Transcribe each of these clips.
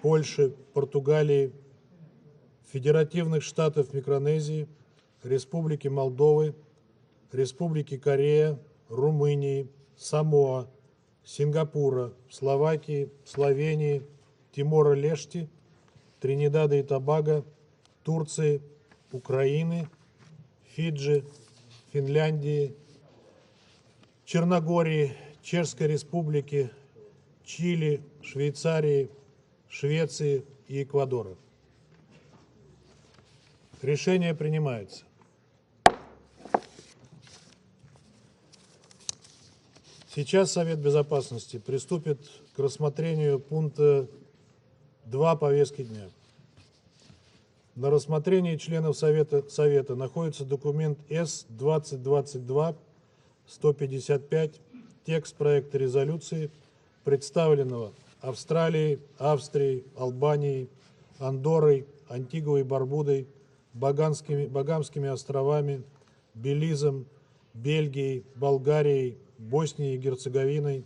Польши, Португалии, Федеративных Штатов Микронезии, Республики Молдовы, Республики Корея, Румынии, Самоа, Сингапура, Словакии, Словении, Тимора-Лешти, Тринидада и Тобаго, Турции, Украины, Фиджи, Финляндии, Черногории, Чешской Республики, Чили, Швейцарии, Швеции и Эквадора. Решение принимается. Сейчас Совет Безопасности приступит к рассмотрению пункта 2 повестки дня. На рассмотрении членов Совета находится документ С-2022-155, текст проекта резолюции, представленного Австралией, Австрией, Албанией, Андоррой, Антигуой и Барбудой, Багамскими островами, Белизом, Бельгией, Болгарией, Боснией и Герцеговиной,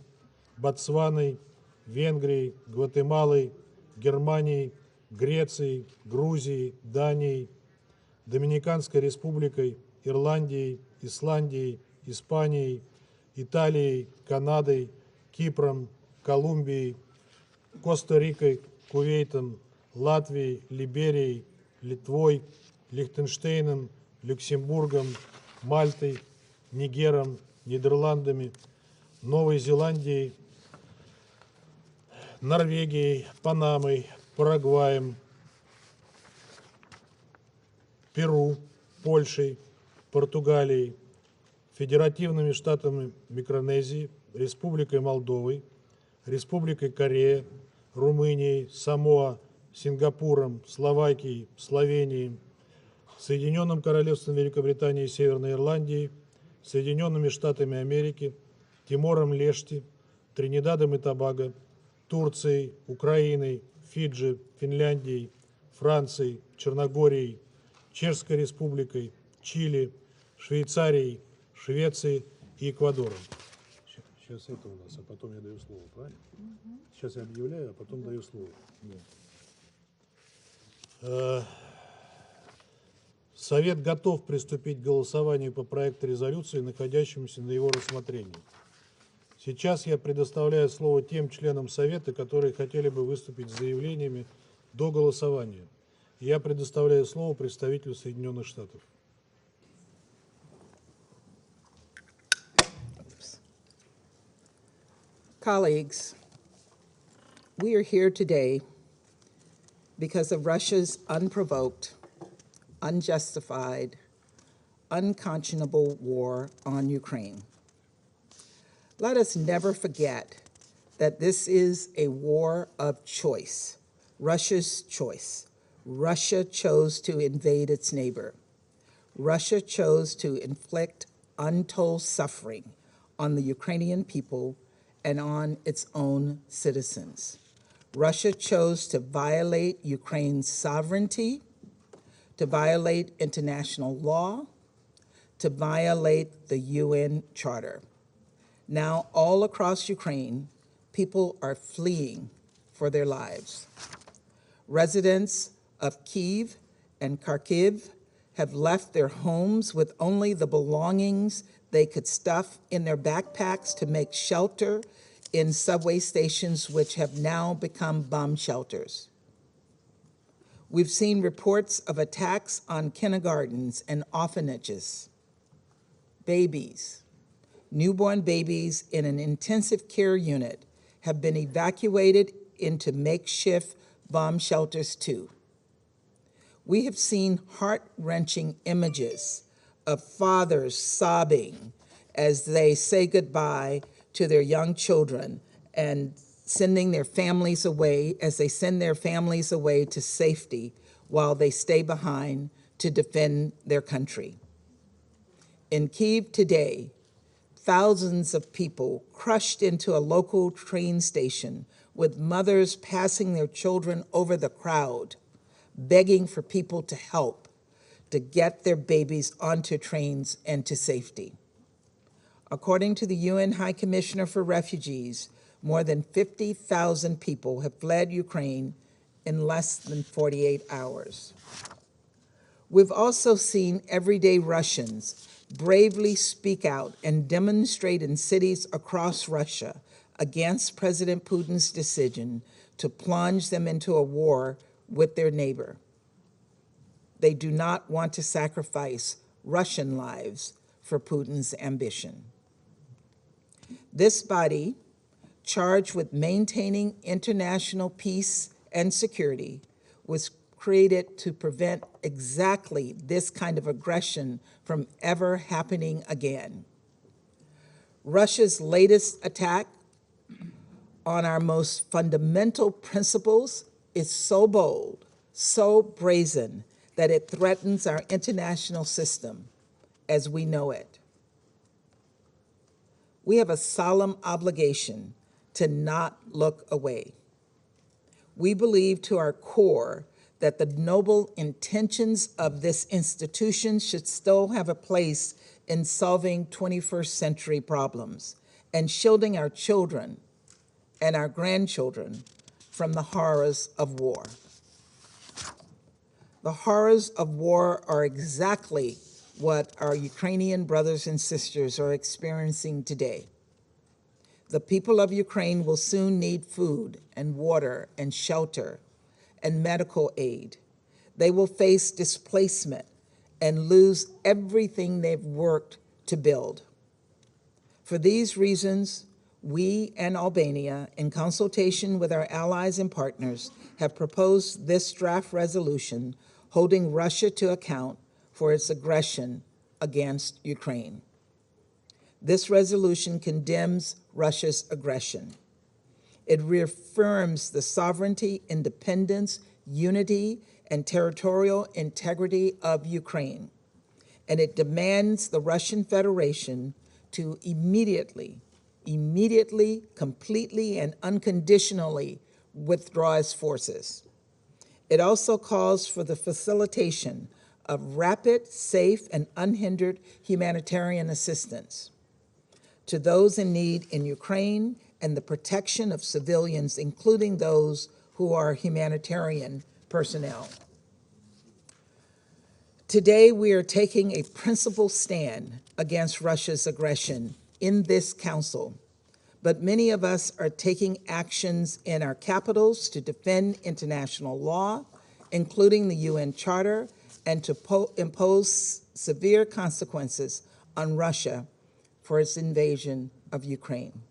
Ботсваной, Венгрией, Гватемалой, Германией, Грецией, Грузией, Данией, Доминиканской Республикой, Ирландией, Исландией, Испанией, Италией, Канадой, Кипром, Колумбией, Коста-Рикой, Кувейтом, Латвией, Либерией, Литвой, Лихтенштейном, Люксембургом, Мальтой, Нигером, Нидерландами, Новой Зеландией, Норвегией, Панамой, Парагваем, Перу, Польшей, Португалией, Федеративными Штатами Микронезии, Республикой Молдовой, Республикой Корея, Румынией, Самоа, Сингапуром, Словакией, Словенией, Соединенным Королевством Великобритании и Северной Ирландии, Соединенными Штатами Америки, Тимором-Лешти, Тринидадом и Тобаго, Турцией, Украиной, Фиджи, Финляндией, Францией, Черногорией, Чешской Республикой, Чили, Швейцарией, Швецией и Эквадором. Сейчас это у нас, а потом я даю слово, правильно? Сейчас я объявляю, а потом даю слово. Совет готов приступить к голосованию по проекту резолюции, находящемуся на его рассмотрении. Сейчас я предоставляю слово тем членам Совета, которые хотели бы выступить с заявлениями до голосования. Я предоставляю слово представителю Соединенных Штатов. Colleagues, we are here today because of Russia's unprovoked, unjustified, unconscionable war on Ukraine. Let us never forget that this is a war of choice, Russia's choice. Russia chose to invade its neighbor. Russia chose to inflict untold suffering on the Ukrainian people and on its own citizens. Russia chose to violate Ukraine's sovereignty, to violate international law, to violate the UN Charter. Now, all across Ukraine, people are fleeing for their lives. Residents of Kyiv and Kharkiv have left their homes with only the belongings they could stuff in their backpacks to make shelter in subway stations, which have now become bomb shelters. We've seen reports of attacks on kindergartens and orphanages. Babies, newborn babies in an intensive care unit have been evacuated into makeshift bomb shelters too. We have seen heart-wrenching images of fathers sobbing as they say goodbye to their young children and sending their families away, as they send their families away to safety while they stay behind to defend their country. In Kyiv today, thousands of people crushed into a local train station with mothers passing their children over the crowd, begging for people to help to get their babies onto trains and to safety. According to the UN High Commissioner for Refugees, more than 50,000 people have fled Ukraine in less than 48 hours. We've also seen everyday Russians bravely speak out and demonstrate in cities across Russia against President Putin's decision to plunge them into a war with their neighbor. They do not want to sacrifice Russian lives for Putin's ambition. This body, charged with maintaining international peace and security, was created to prevent exactly this kind of aggression from ever happening again. Russia's latest attack on our most fundamental principles is so bold, so brazen, that it threatens our international system as we know it. We have a solemn obligation to not look away. We believe to our core that the noble intentions of this institution should still have a place in solving 21st century problems and shielding our children and our grandchildren from the horrors of war. The horrors of war are exactly what our Ukrainian brothers and sisters are experiencing today. The people of Ukraine will soon need food and water and shelter and medical aid. They will face displacement and lose everything they've worked to build. For these reasons, we and Albania, in consultation with our allies and partners, have proposed this draft resolution holding Russia to account for its aggression against Ukraine. This resolution condemns Russia's aggression. It reaffirms the sovereignty, independence, unity, and territorial integrity of Ukraine. And it demands the Russian Federation to immediately, completely, and unconditionally withdraw its forces. It also calls for the facilitation of rapid, safe, and unhindered humanitarian assistance to those in need in Ukraine and the protection of civilians, including those who are humanitarian personnel. Today, we are taking a principled stand against Russia's aggression in this council, but many of us are taking actions in our capitals to defend international law, including the UN Charter, and to impose severe consequences on Russia for its invasion of Ukraine.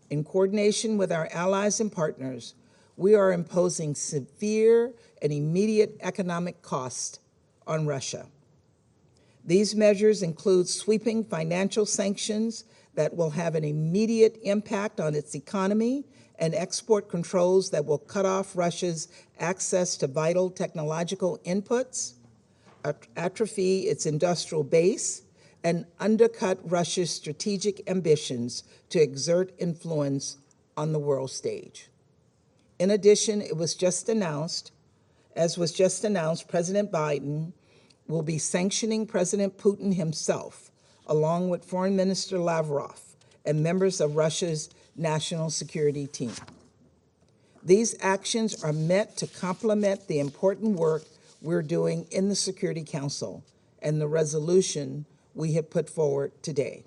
In coordination with our allies and partners, we are imposing severe and immediate economic costs on Russia. These measures include sweeping financial sanctions that will have an immediate impact on its economy and export controls that will cut off Russia's access to vital technological inputs, atrophy its industrial base, and undercut Russia's strategic ambitions to exert influence on the world stage. In addition, as was just announced, President Biden will be sanctioning President Putin himself, along with Foreign Minister Lavrov and members of Russia's national security team. These actions are meant to complement the important work we're doing in the Security Council and the resolution we have put forward today.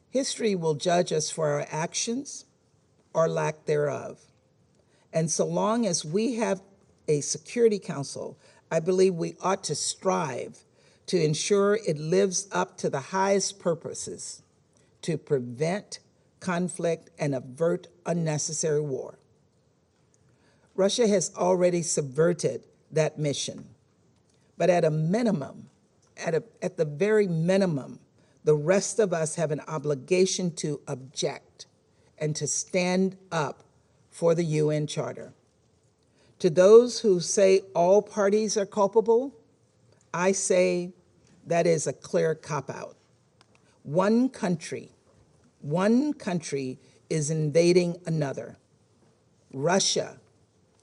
History will judge us for our actions or lack thereof. And so long as we have a Security Council, I believe we ought to strive to ensure it lives up to the highest purposes to prevent conflict and avert unnecessary war. Russia has already subverted that mission, but at a minimum, at the very minimum, the rest of us have an obligation to object and to stand up for the UN Charter. To those who say all parties are culpable, I say that is a clear cop-out. One country is invading another. Russia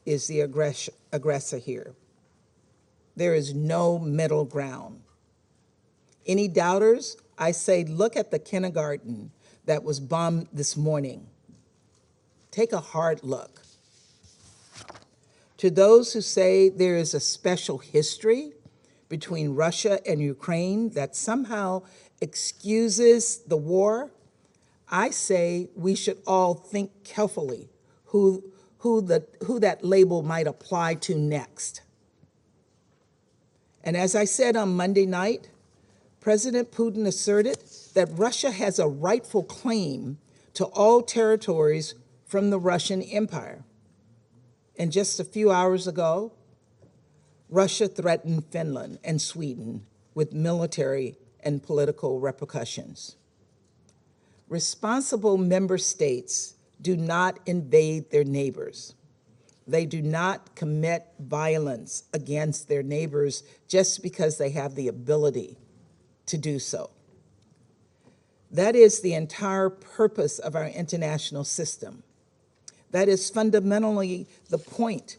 is the aggressor here. There is no middle ground. Any doubters, I say, look at the kindergarten that was bombed this morning. Take a hard look. To those who say there is a special history between Russia and Ukraine that somehow excuses the war, I say we should all think carefully who that label might apply to next. And as I said on Monday night, President Putin asserted that Russia has a rightful claim to all territories from the Russian Empire. And just a few hours ago, Russia threatened Finland and Sweden with military and political repercussions. Responsible member states do not invade their neighbors. They do not commit violence against their neighbors just because they have the ability to do so. That is the entire purpose of our international system. That is fundamentally the point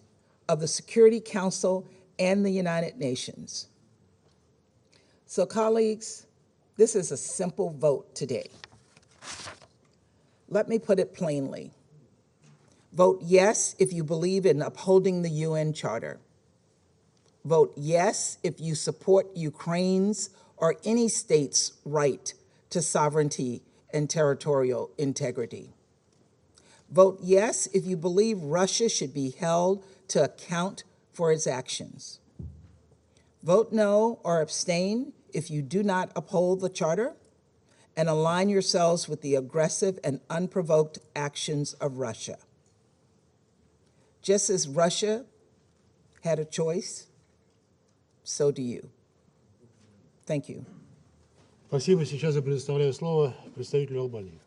of the Security Council and the United Nations. So, colleagues, this is a simple vote today. Let me put it plainly. Vote yes if you believe in upholding the UN Charter. Vote yes if you support Ukraine's or any state's right to sovereignty and territorial integrity. Vote yes if you believe Russia should be held to account for its actions. Vote no or abstain if you do not uphold the Charter and align yourselves with the aggressive and unprovoked actions of Russia. Just as Russia had a choice, so do you. Thank you. Спасибо. Сейчас я предоставляю слово представителю Албании.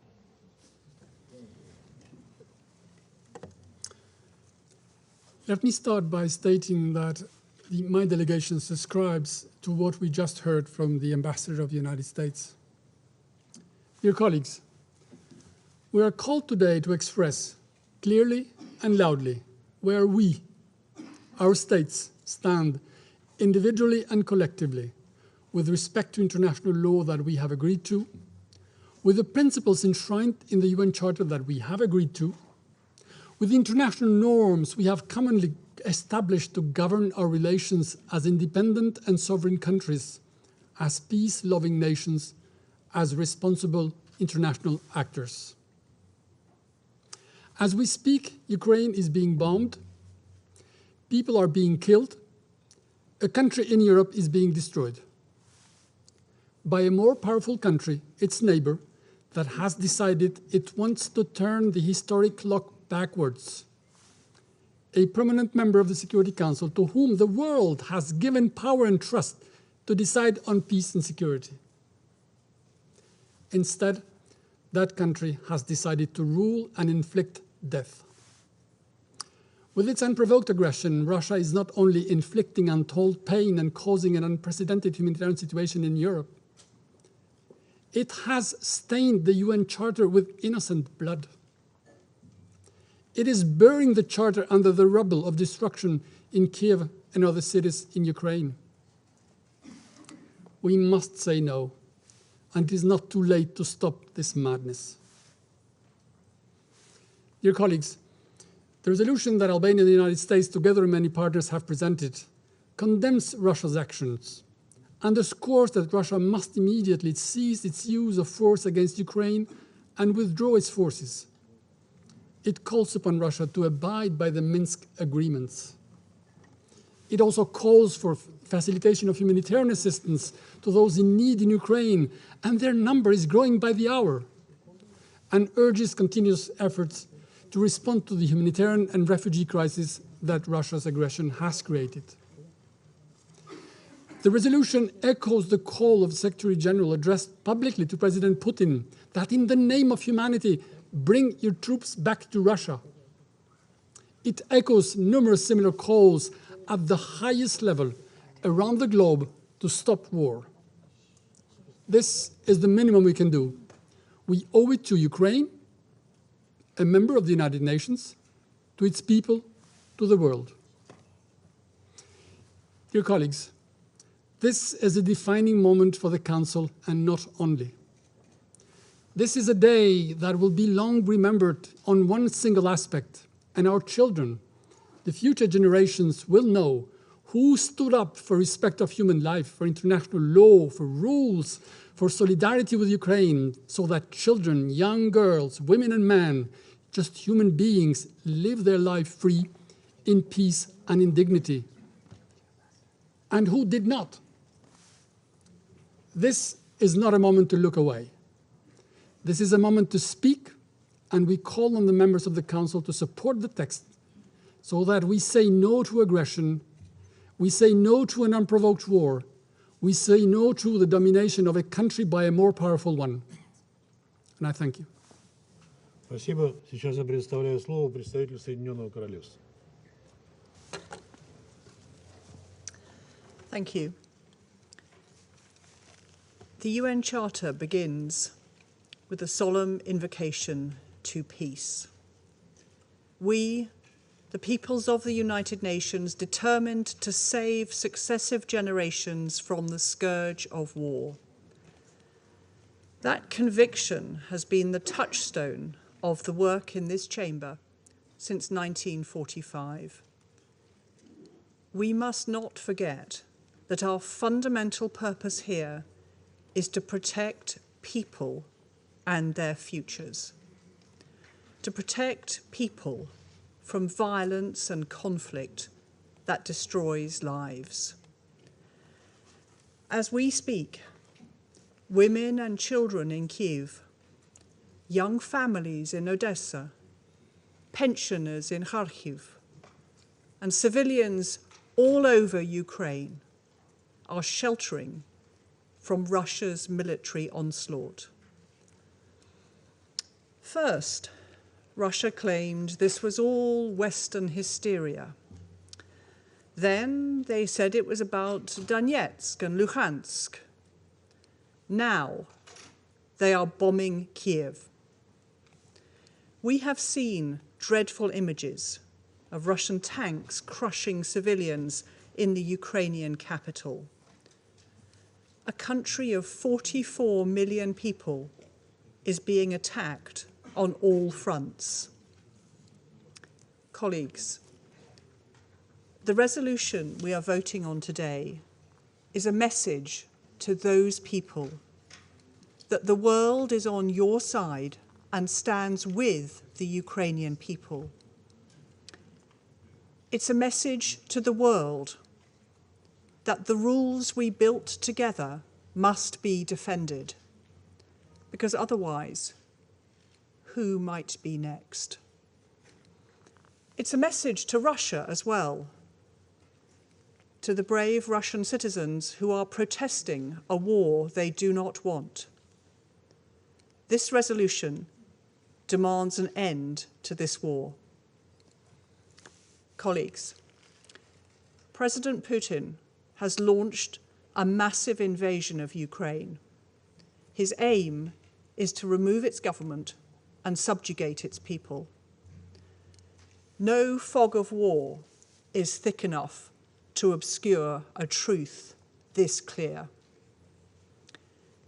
Let me start by stating that my delegation subscribes to what we just heard from the Ambassador of the United States. Dear colleagues, we are called today to express clearly and loudly where we, our states, stand individually and collectively with respect to international law that we have agreed to, with the principles enshrined in the UN Charter that we have agreed to, with the international norms we have commonly established to govern our relations as independent and sovereign countries, as peace-loving nations, as responsible international actors. As we speak, Ukraine is being bombed, people are being killed, a country in Europe is being destroyed by a more powerful country, its neighbor, that has decided it wants to turn the historic clock backwards. A permanent member of the Security Council to whom the world has given power and trust to decide on peace and security. Instead, that country has decided to rule and inflict death. With its unprovoked aggression, Russia is not only inflicting untold pain and causing an unprecedented humanitarian situation in Europe, it has stained the UN Charter with innocent blood. It is burying the Charter under the rubble of destruction in Kiev and other cities in Ukraine. We must say no, and it is not too late to stop this madness. Dear colleagues, the resolution that Albania and the United States, together with many partners, have presented condemns Russia's actions, underscores that Russia must immediately cease its use of force against Ukraine and withdraw its forces. It calls upon Russia to abide by the Minsk agreements. It also calls for facilitation of humanitarian assistance to those in need in Ukraine, and their number is growing by the hour, and urges continuous efforts to respond to the humanitarian and refugee crisis that Russia's aggression has created. The resolution echoes the call of the Secretary General addressed publicly to President Putin that in the name of humanity, bring your troops back to Russia. It echoes numerous similar calls at the highest level around the globe to stop war. This is the minimum we can do. We owe it to Ukraine, a member of the United Nations, to its people, to the world. Dear colleagues, this is a defining moment for the Council, and not only. This is a day that will be long remembered on one single aspect, and our children, the future generations will know who stood up for respect of human life, for international law, for rules, for solidarity with Ukraine, so that children, young girls, women and men, just human beings, live their life free, in peace and in dignity. And who did not. This is not a moment to look away. This is a moment to speak, and we call on the members of the Council to support the text so that we say no to aggression, we say no to an unprovoked war, we say no to the domination of a country by a more powerful one. And I thank you. Спасибо. Сейчас я предоставляю слово представителю Соединенного Королевства. Thank you. The UN Charter begins with a solemn invocation to peace. We, the peoples of the United Nations, determined to save successive generations from the scourge of war. That conviction has been the touchstone of the work in this chamber since 1945. We must not forget that our fundamental purpose here is to protect people and their futures, to protect people from violence and conflict that destroys lives. As we speak, women and children in Kyiv, young families in Odessa, pensioners in Kharkiv, and civilians all over Ukraine are sheltering from Russia's military onslaught. First, Russia claimed this was all Western hysteria. Then they said it was about Donetsk and Luhansk. Now they are bombing Kiev. We have seen dreadful images of Russian tanks crushing civilians in the Ukrainian capital. A country of 44 million people is being attacked on all fronts. Colleagues, the resolution we are voting on today is a message to those people that the world is on your side and stands with the Ukrainian people. It's a message to the world that the rules we built together must be defended, because otherwise, who might be next? It's a message to Russia as well, to the brave Russian citizens who are protesting a war they do not want. This resolution demands an end to this war. Colleagues, President Putin has launched a massive invasion of Ukraine. His aim is to remove its government and subjugate its people. No fog of war is thick enough to obscure a truth this clear.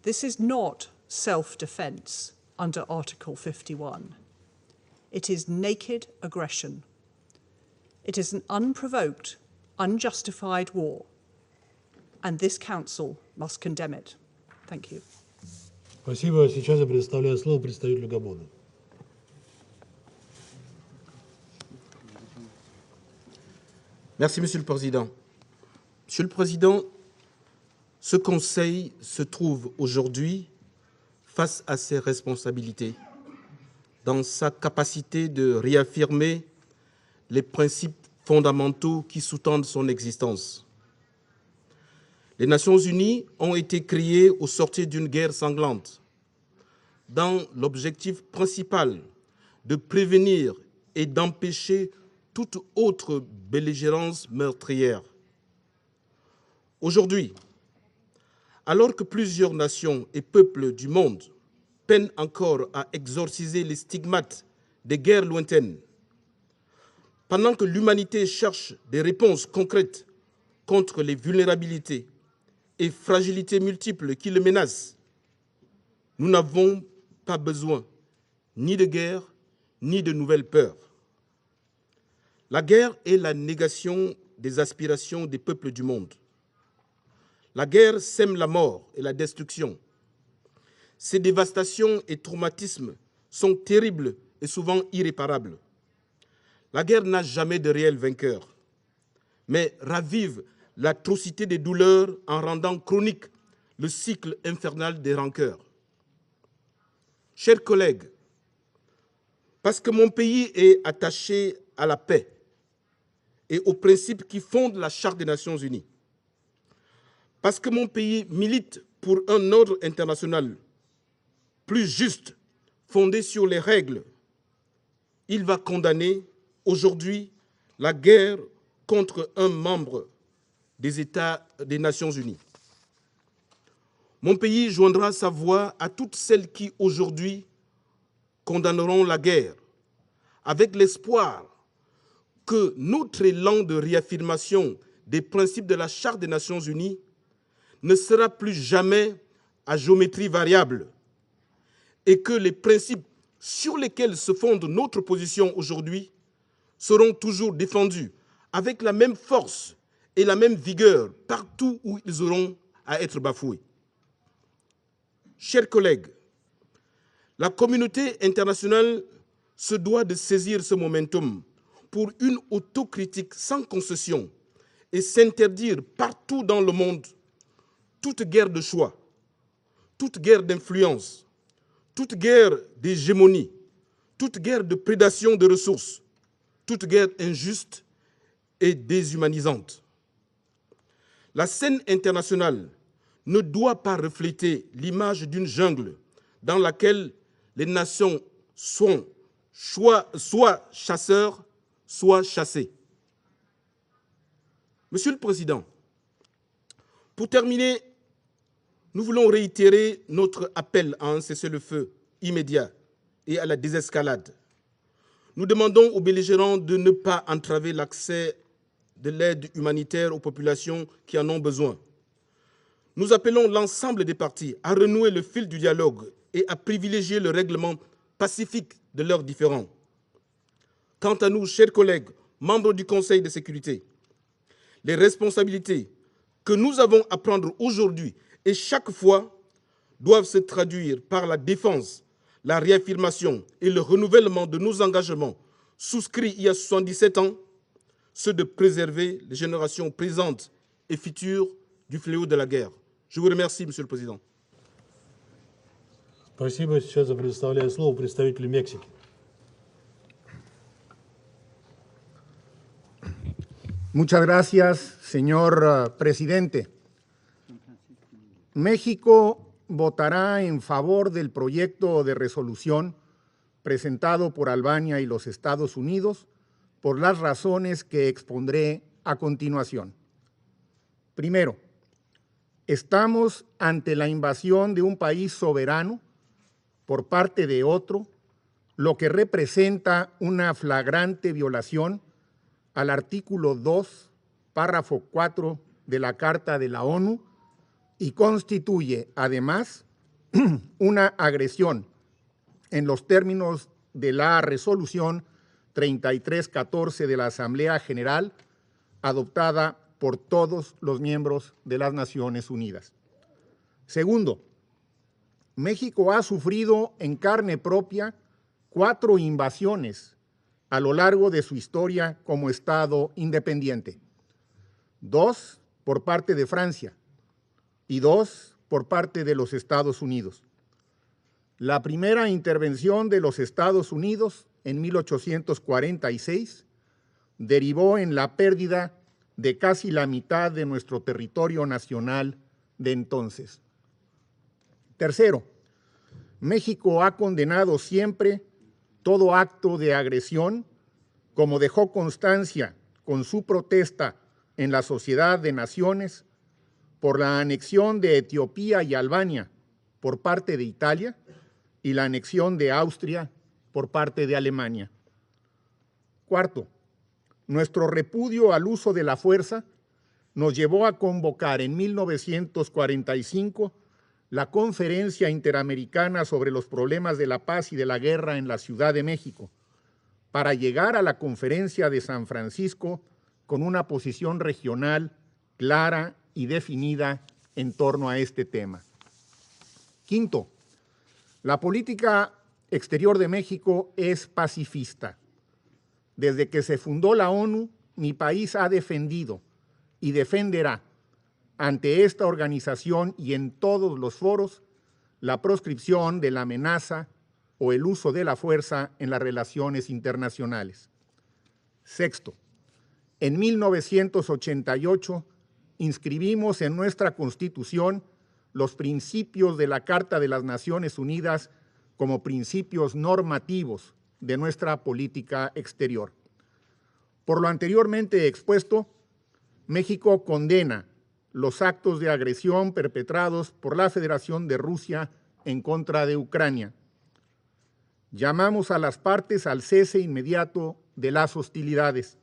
This is not self-defense under Article 51. It is naked aggression. It is an unprovoked, unjustified war, and this Council must condemn it. Thank you. Спасибо. Сейчас я предоставляю слово представителю Габона. Merci, Monsieur le Président. Monsieur le Président, ce Conseil se trouve aujourd'hui face à ses responsabilités, dans sa capacité de réaffirmer les principes fondamentaux qui sous-tendent son existence. Les Nations Unies ont été créées au sortir d'une guerre sanglante, dans l'objectif principal de prévenir et d'empêcher toute autre belligérance meurtrière. Aujourd'hui, alors que plusieurs nations et peuples du monde peinent encore à exorciser les stigmates des guerres lointaines, pendant que l'humanité cherche des réponses concrètes contre les vulnérabilités et fragilités multiples qui le menacent, nous n'avons pas besoin ni de guerre, ni de nouvelles peurs. La guerre est la négation des aspirations des peuples du monde. La guerre sème la mort et la destruction. Ces dévastations et traumatismes sont terribles et souvent irréparables. La guerre n'a jamais de réel vainqueur, mais ravive l'atrocité des douleurs en rendant chronique le cycle infernal des rancœurs. Chers collègues, parce que mon pays est attaché à la paix et aux principes qui fondent la Charte des Nations Unies, parce que mon pays milite pour un ordre international plus juste, fondé sur les règles, il va condamner aujourd'hui la guerre contre un membre des États des Nations Unies. Mon pays joindra sa voix à toutes celles qui, aujourd'hui, condamneront la guerre, avec l'espoir que notre élan de réaffirmation des principes de la Charte des Nations Unies ne sera plus jamais à géométrie variable et que les principes sur lesquels se fonde notre position aujourd'hui seront toujours défendus avec la même force et la même vigueur partout où ils auront à être bafoués. Chers collègues, la communauté internationale se doit de saisir ce momentum pour une autocritique sans concession et s'interdire partout dans le monde toute guerre de choix, toute guerre d'influence, toute guerre d'hégémonie, toute guerre de prédation de ressources, toute guerre injuste et déshumanisante. La scène internationale ne doit pas refléter l'image d'une jungle dans laquelle les nations sont soit chasseurs, soit chassés. Monsieur le Président, pour terminer, nous voulons réitérer notre appel à un cessez-le-feu immédiat et à la désescalade. Nous demandons aux belligérants de ne pas entraver l'accès de l'aide humanitaire aux populations qui en ont besoin. Nous appelons l'ensemble des parties à renouer le fil du dialogue et à privilégier le règlement pacifique de leurs différends. Quant à nous, chers collègues, membres du Conseil de sécurité, les responsabilités que nous avons à prendre aujourd'hui et chaque fois doivent se traduire par la défense, la réaffirmation et le renouvellement de nos engagements souscrits il y a 77 ans, ceux de préserver les générations présentes et futures du fléau de la guerre. Je vous remercie, Monsieur le Président. Спасибо. Сейчас я предоставляю слово представителю Мексики. Muchas gracias, señor presidente. México votará en favor del proyecto de resolución presentado por Albania y los Estados Unidos por las razones que expondré a continuación. Primero, estamos ante la invasión de un país soberano por parte de otro, lo que representa una flagrante violación al artículo 2, párrafo 4 de la Carta de la ONU y constituye, además, una agresión en los términos de la resolución 3314 de la Asamblea General, adoptada por todos los miembros de las Naciones Unidas. Segundo, México ha sufrido en carne propia 4 invasiones a lo largo de su historia como Estado independiente. 2 por parte de Francia y 2 por parte de los Estados Unidos. La primera intervención de los Estados Unidos en 1846 derivó en la pérdida de casi la mitad de nuestro territorio nacional de entonces. Tercero, México ha condenado siempre todo acto de agresión, como dejó constancia con su protesta en la Sociedad de Naciones por la anexión de Etiopía y Albania por parte de Italia y la anexión de Austria por parte de Alemania. Cuarto, nuestro repudio al uso de la fuerza nos llevó a convocar en 1945 la Conferencia Interamericana sobre los Problemas de la Paz y de la Guerra en la Ciudad de México, para llegar a la conferencia de San Francisco con una posición regional clara y definida en torno a este tema. Quinto, la política exterior de México es pacifista. Desde que se fundó la ONU, mi país ha defendido y defenderá ante esta organización y en todos los foros la proscripción de la amenaza o el uso de la fuerza en las relaciones internacionales. Sexto, en 1988 inscribimos en nuestra Constitución los principios de la Carta de las Naciones Unidas como principios normativos de nuestra política exterior. Por lo anteriormente expuesto, México condena los actos de agresión perpetrados por la Federación de Rusia en contra de Ucrania. Llamamos a las partes al cese inmediato de las hostilidades.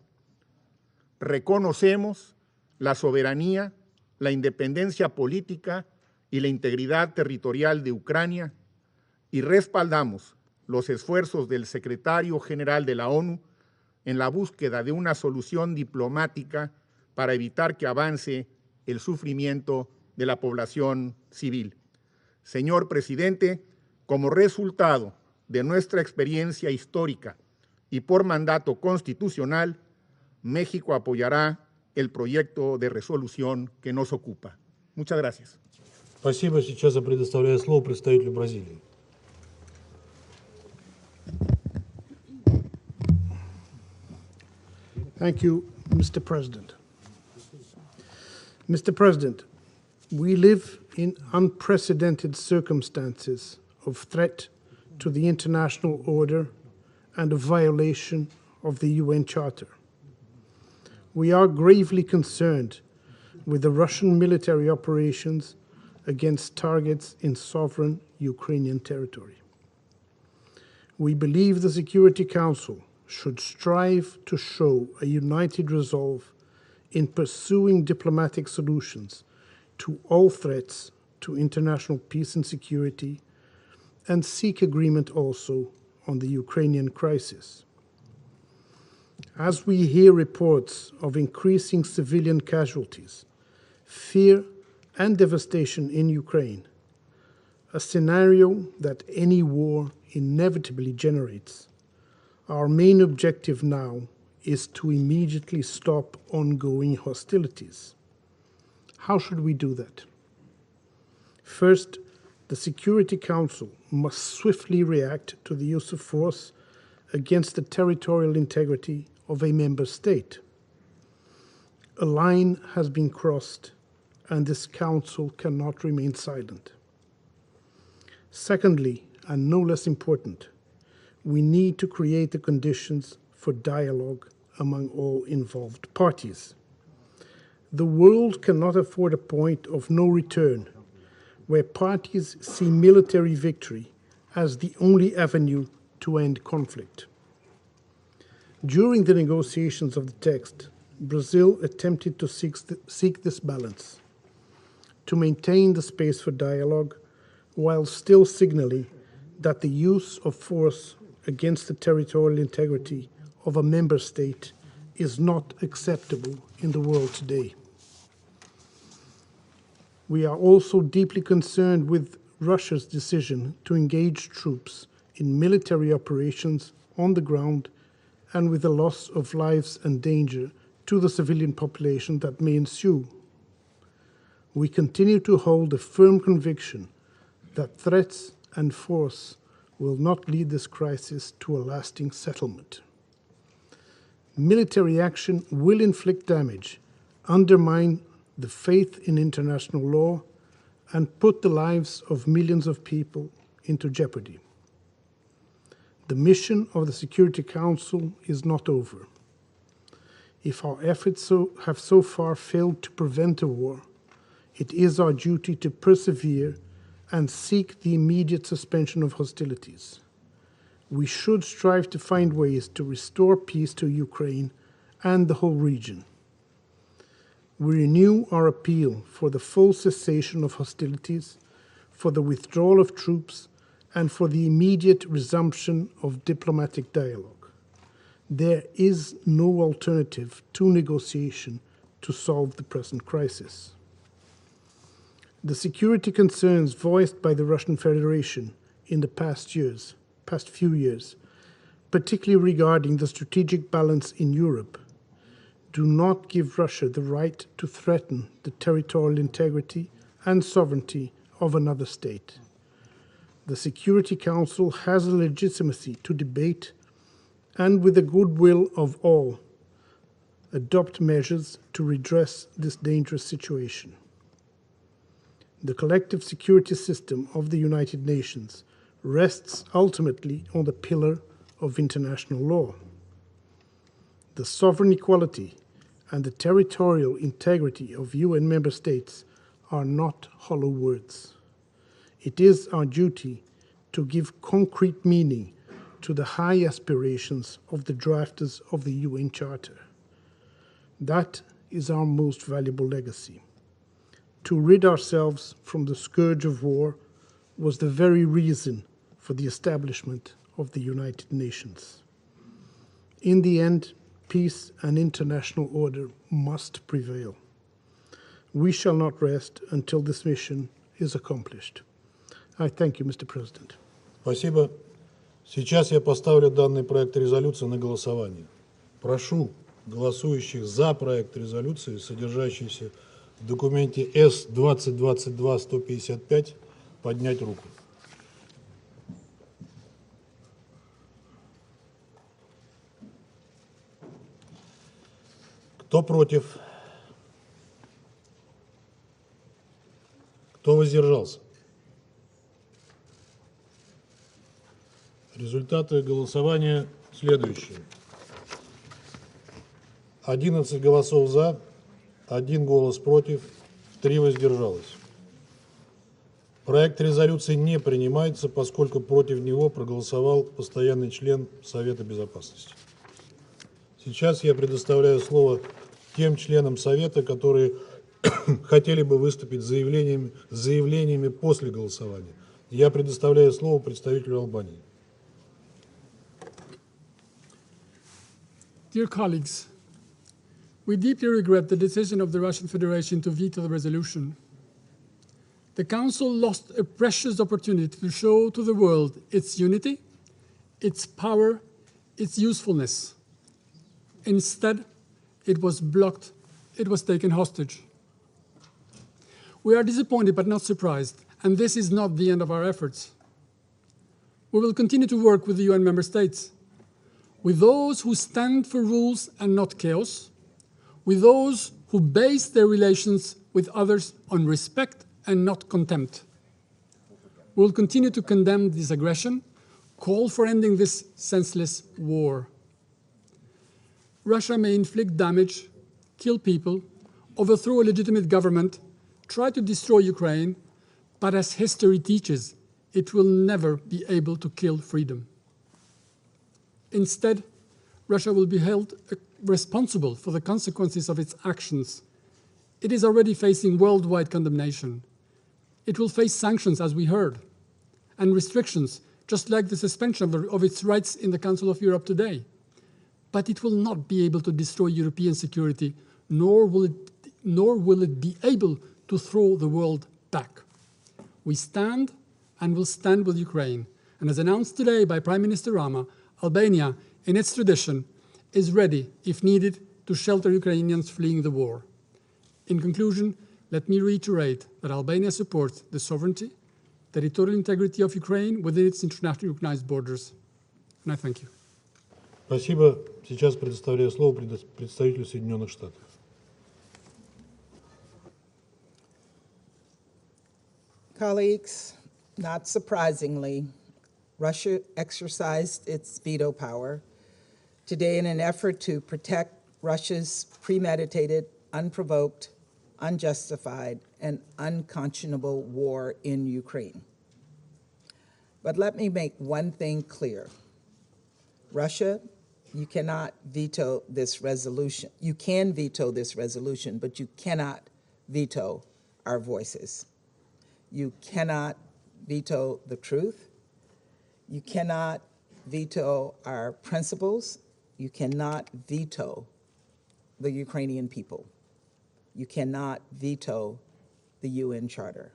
Reconocemos la soberanía, la independencia política y la integridad territorial de Ucrania y respaldamos los esfuerzos del secretario general de la ONU en la búsqueda de una solución diplomática para evitar que avance el sufrimiento de la población civil. Señor presidente, como resultado de nuestra experiencia histórica y por mandato constitucional, México apoyará el proyecto de resolución que nos ocupa. Muchas gracias. Спасибо. Сейчас я предоставляю слово представителю Бразилии. Thank you, Mr. President. Mr. President, we live in unprecedented circumstances of threat to the international order and a violation of the UN Charter. We are gravely concerned with the Russian military operations against targets in sovereign Ukrainian territory. We believe the Security Council should strive to show a united resolve in pursuing diplomatic solutions to all threats to international peace and security, and seek agreement also on the Ukrainian crisis. As we hear reports of increasing civilian casualties, fear and devastation in Ukraine, a scenario that any war inevitably generates, our main objective now is to immediately stop ongoing hostilities. How should we do that? First, the Security Council must swiftly react to the use of force against the territorial integrity of a member state. A line has been crossed, and this Council cannot remain silent. Secondly, and no less important, we need to create the conditions for dialogue among all involved parties. The world cannot afford a point of no return where parties see military victory as the only avenue to end conflict. During the negotiations of the text, Brazil attempted to seek this balance, to maintain the space for dialogue while still signaling that the use of force against the territorial integrity of a member state is not acceptable in the world today. We are also deeply concerned with Russia's decision to engage troops in military operations on the ground and with the loss of lives and danger to the civilian population that may ensue. We continue to hold a firm conviction that threats and force will not lead this crisis to a lasting settlement. Military action will inflict damage, undermine the faith in international law, and put the lives of millions of people into jeopardy. The mission of the Security Council is not over. If our efforts have so far failed to prevent a war, it is our duty to persevere and seek the immediate suspension of hostilities. We should strive to find ways to restore peace to Ukraine and the whole region. We renew our appeal for the full cessation of hostilities, for the withdrawal of troops, and for the immediate resumption of diplomatic dialogue. there is no alternative to negotiation to solve the present crisis. The security concerns voiced by the Russian Federation in the past few years, particularly regarding the strategic balance in Europe, do not give Russia the right to threaten the territorial integrity and sovereignty of another state. The Security Council has a legitimacy to debate and, with the goodwill of all, adopt measures to redress this dangerous situation. The collective security system of the United Nations rests ultimately on the pillar of international law. The sovereign equality and the territorial integrity of UN member states are not hollow words. It is our duty to give concrete meaning to the high aspirations of the drafters of the UN Charter. That is our most valuable legacy. To rid ourselves from the scourge of war was the very reason for the establishment of the United Nations. In the end, peace and international order must prevail. We shall not rest until this mission is accomplished. I thank you, Mr. President. Спасибо. Сейчас я поставлю данный проект резолюции на голосование. Прошу голосующих за проект резолюции, содержащийся в документе С-2022-155, поднять руку. Кто против? Кто воздержался? Результаты голосования следующие. 11 голосов за, 1 голос против, 3 воздержалось. Проект резолюции не принимается, поскольку против него проголосовал постоянный член Совета Безопасности. Сейчас я предоставляю слово тем членам Совета, которые хотели бы выступить с заявлениями после голосования. Я предоставляю слово представителю Албании. Dear colleagues, we deeply regret the decision of the Russian Federation to veto the resolution. The Council lost a precious opportunity to show to the world its unity, its power, its usefulness. Instead, it was blocked, it was taken hostage. We are disappointed but not surprised, and this is not the end of our efforts. We will continue to work with the UN member states, with those who stand for rules and not chaos, with those who base their relations with others on respect and not contempt. We will continue to condemn this aggression, call for ending this senseless war. Russia may inflict damage, kill people, overthrow a legitimate government, try to destroy Ukraine, but as history teaches, it will never be able to kill freedom. Instead, Russia will be held responsible for the consequences of its actions. It is already facing worldwide condemnation. It will face sanctions, as we heard, and restrictions, just like the suspension of its rights in the Council of Europe today. But it will not be able to destroy European security, nor will it be able to throw the world back. We stand and will stand with Ukraine. And as announced today by Prime Minister Rama, Albania, in its tradition, is ready, if needed, to shelter Ukrainians fleeing the war. In conclusion, let me reiterate that Albania supports the sovereignty, territorial integrity of Ukraine within its internationally recognized borders. And I thank you. Спасибо. Сейчас предоставляю слово представителю Соединенных Штатов. Colleagues, not surprisingly, Russia exercised its veto power today in an effort to protect Russia's premeditated, unprovoked, unjustified, and unconscionable war in Ukraine. But let me make one thing clear. Russia, you cannot veto this resolution. You can veto this resolution, but you cannot veto our voices. You cannot veto the truth. You cannot veto our principles. You cannot veto the Ukrainian people. You cannot veto the UN Charter.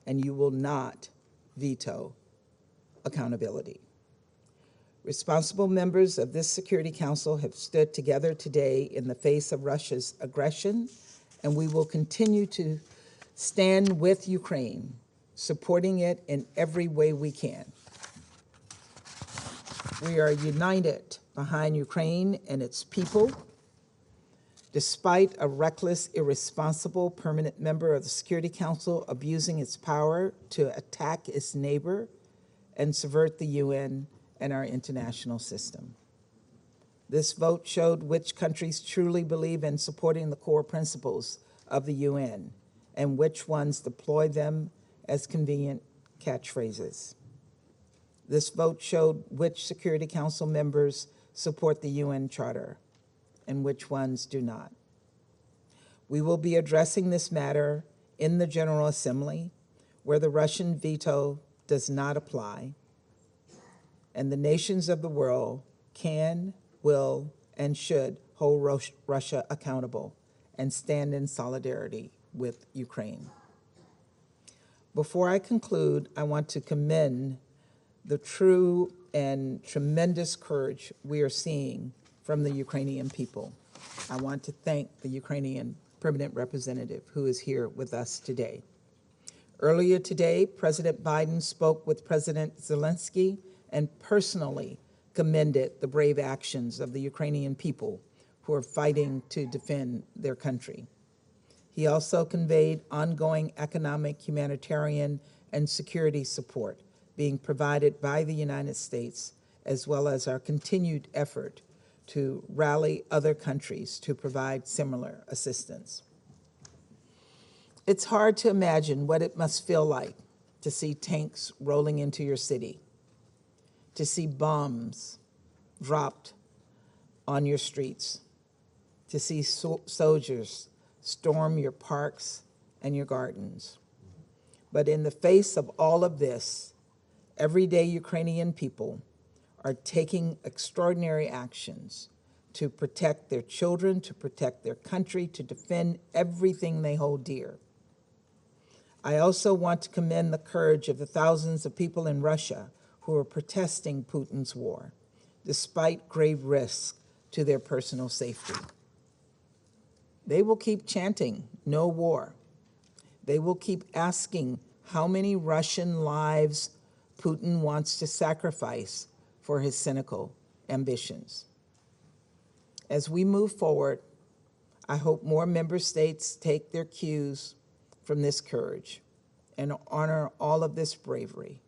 And you will not veto accountability. Responsible members of this Security Council have stood together today in the face of Russia's aggression, and we will continue to stand with Ukraine, supporting it in every way we can. We are united behind Ukraine and its people. Despite a reckless, irresponsible permanent member of the Security Council abusing its power to attack its neighbor and subvert the UN and our international system. This vote showed which countries truly believe in supporting the core principles of the UN and which ones deploy them as convenient catchphrases. This vote showed which Security Council members support the UN Charter and which ones do not. We will be addressing this matter in the General Assembly, where the Russian veto does not apply, and the nations of the world can, will, and should hold Russia accountable and stand in solidarity with Ukraine. Before I conclude, I want to commend the true and tremendous courage we are seeing from the Ukrainian people. I want to thank the Ukrainian permanent representative who is here with us today. Earlier today, President Biden spoke with President Zelensky and personally commended the brave actions of the Ukrainian people who are fighting to defend their country. He also conveyed ongoing economic, humanitarian, and security support being provided by the United States, as well as our continued effort to rally other countries to provide similar assistance. It's hard to imagine what it must feel like to see tanks rolling into your city, to see bombs dropped on your streets, to see soldiers storm your parks and your gardens. But in the face of all of this, everyday Ukrainian people are taking extraordinary actions to protect their children, to protect their country, to defend everything they hold dear. I also want to commend the courage of the thousands of people in Russia who are protesting Putin's war, despite grave risks to their personal safety. They will keep chanting, "No war." They will keep asking how many Russian lives Putin wants to sacrifice for his cynical ambitions. As we move forward, I hope more member states take their cues from this courage and honor all of this bravery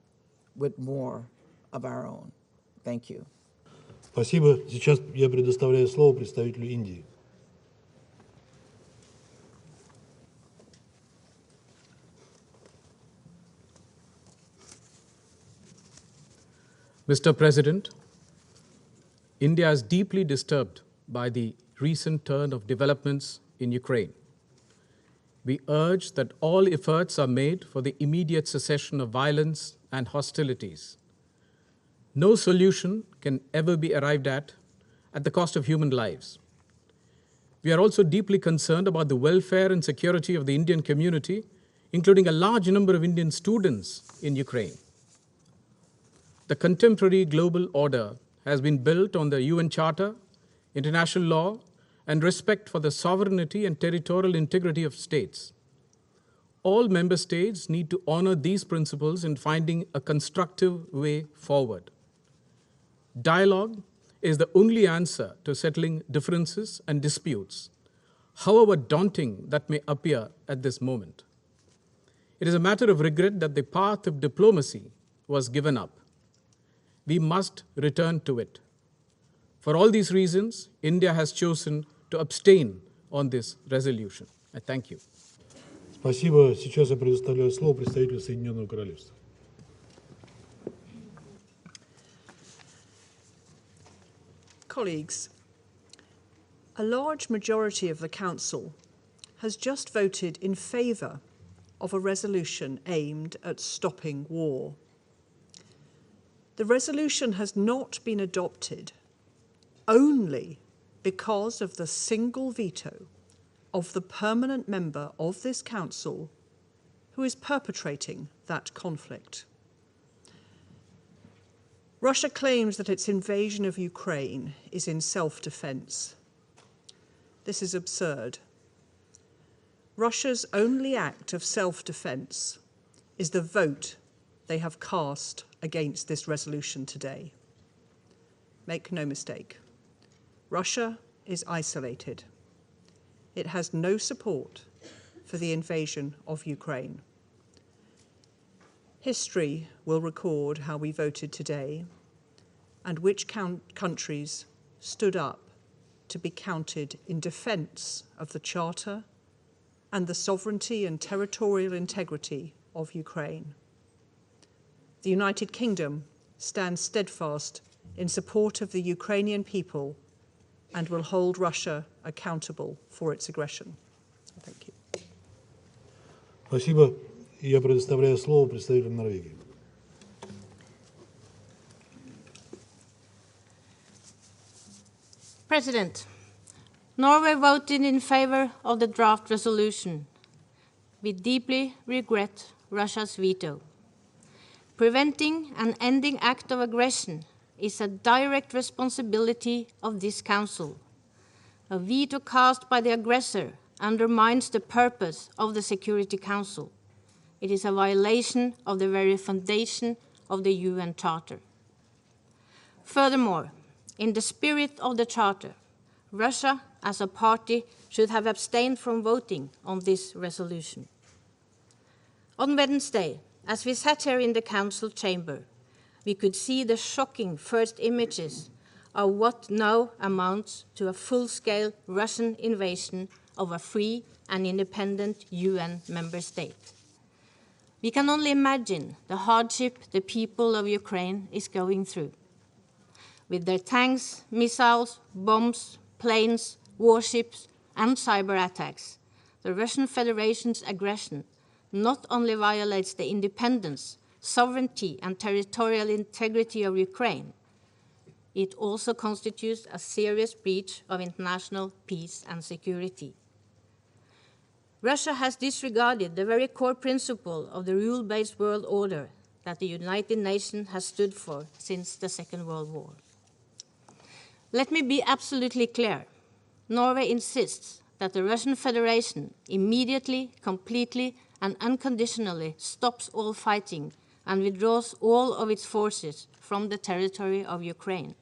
with more of our own. Thank you. Спасибо. Сейчас я предоставляю слово представителю Индии. Mr. President, India is deeply disturbed by the recent turn of developments in Ukraine. We urge that all efforts are made for the immediate cessation of violence and hostilities. No solution can ever be arrived at the cost of human lives. We are also deeply concerned about the welfare and security of the Indian community, including a large number of Indian students in Ukraine. The contemporary global order has been built on the UN Charter, international law, and respect for the sovereignty and territorial integrity of states. All member states need to honor these principles in finding a constructive way forward. Dialogue is the only answer to settling differences and disputes, however daunting that may appear at this moment. It is a matter of regret that the path of diplomacy was given up. We must return to it. For all these reasons, India has chosen to abstain on this resolution. I thank you. Спасибо. Сейчас я предоставляю слово представителю Соединенного Королевства. Colleagues, a large majority of the Council has just voted in favour of a resolution aimed at stopping war. The resolution has not been adopted only because of the single veto of the permanent member of this council who is perpetrating that conflict. Russia claims that its invasion of Ukraine is in self-defense. This is absurd. Russia's only act of self-defense is the vote they have cast against this resolution today. Make no mistake, Russia is isolated. It has no support for the invasion of Ukraine. History will record how we voted today and which countries stood up to be counted in defence of the Charter and the sovereignty and territorial integrity of Ukraine. The United Kingdom stands steadfast in support of the Ukrainian people and will hold Russia accountable for its aggression. Thank you. Спасибо. Я предоставляю слово представителю Норвегии. President, Norway voted in favor of the draft resolution. We deeply regret Russia's veto. Preventing an ending act of aggression is a direct responsibility of this Council. A veto cast by the aggressor undermines the purpose of the Security Council. It is a violation of the very foundation of the UN Charter. Furthermore, in the spirit of the Charter, Russia as a party should have abstained from voting on this resolution. On Wednesday, as we sat here in the Council chamber, we could see the shocking first images of what now amounts to a full-scale Russian invasion of a free and independent UN member state. We can only imagine the hardship the people of Ukraine is going through. With their tanks, missiles, bombs, planes, warships, and cyber attacks, the Russian Federation's aggression not only violates the independence, sovereignty, and territorial integrity of Ukraine, it also constitutes a serious breach of international peace and security. Russia has disregarded the very core principle of the rule-based world order that the United Nations has stood for since the Second World War. Let me be absolutely clear. Norway insists that the Russian Federation immediately, completely, and unconditionally stops all fighting and withdraws all of its forces from the territory of Ukraine.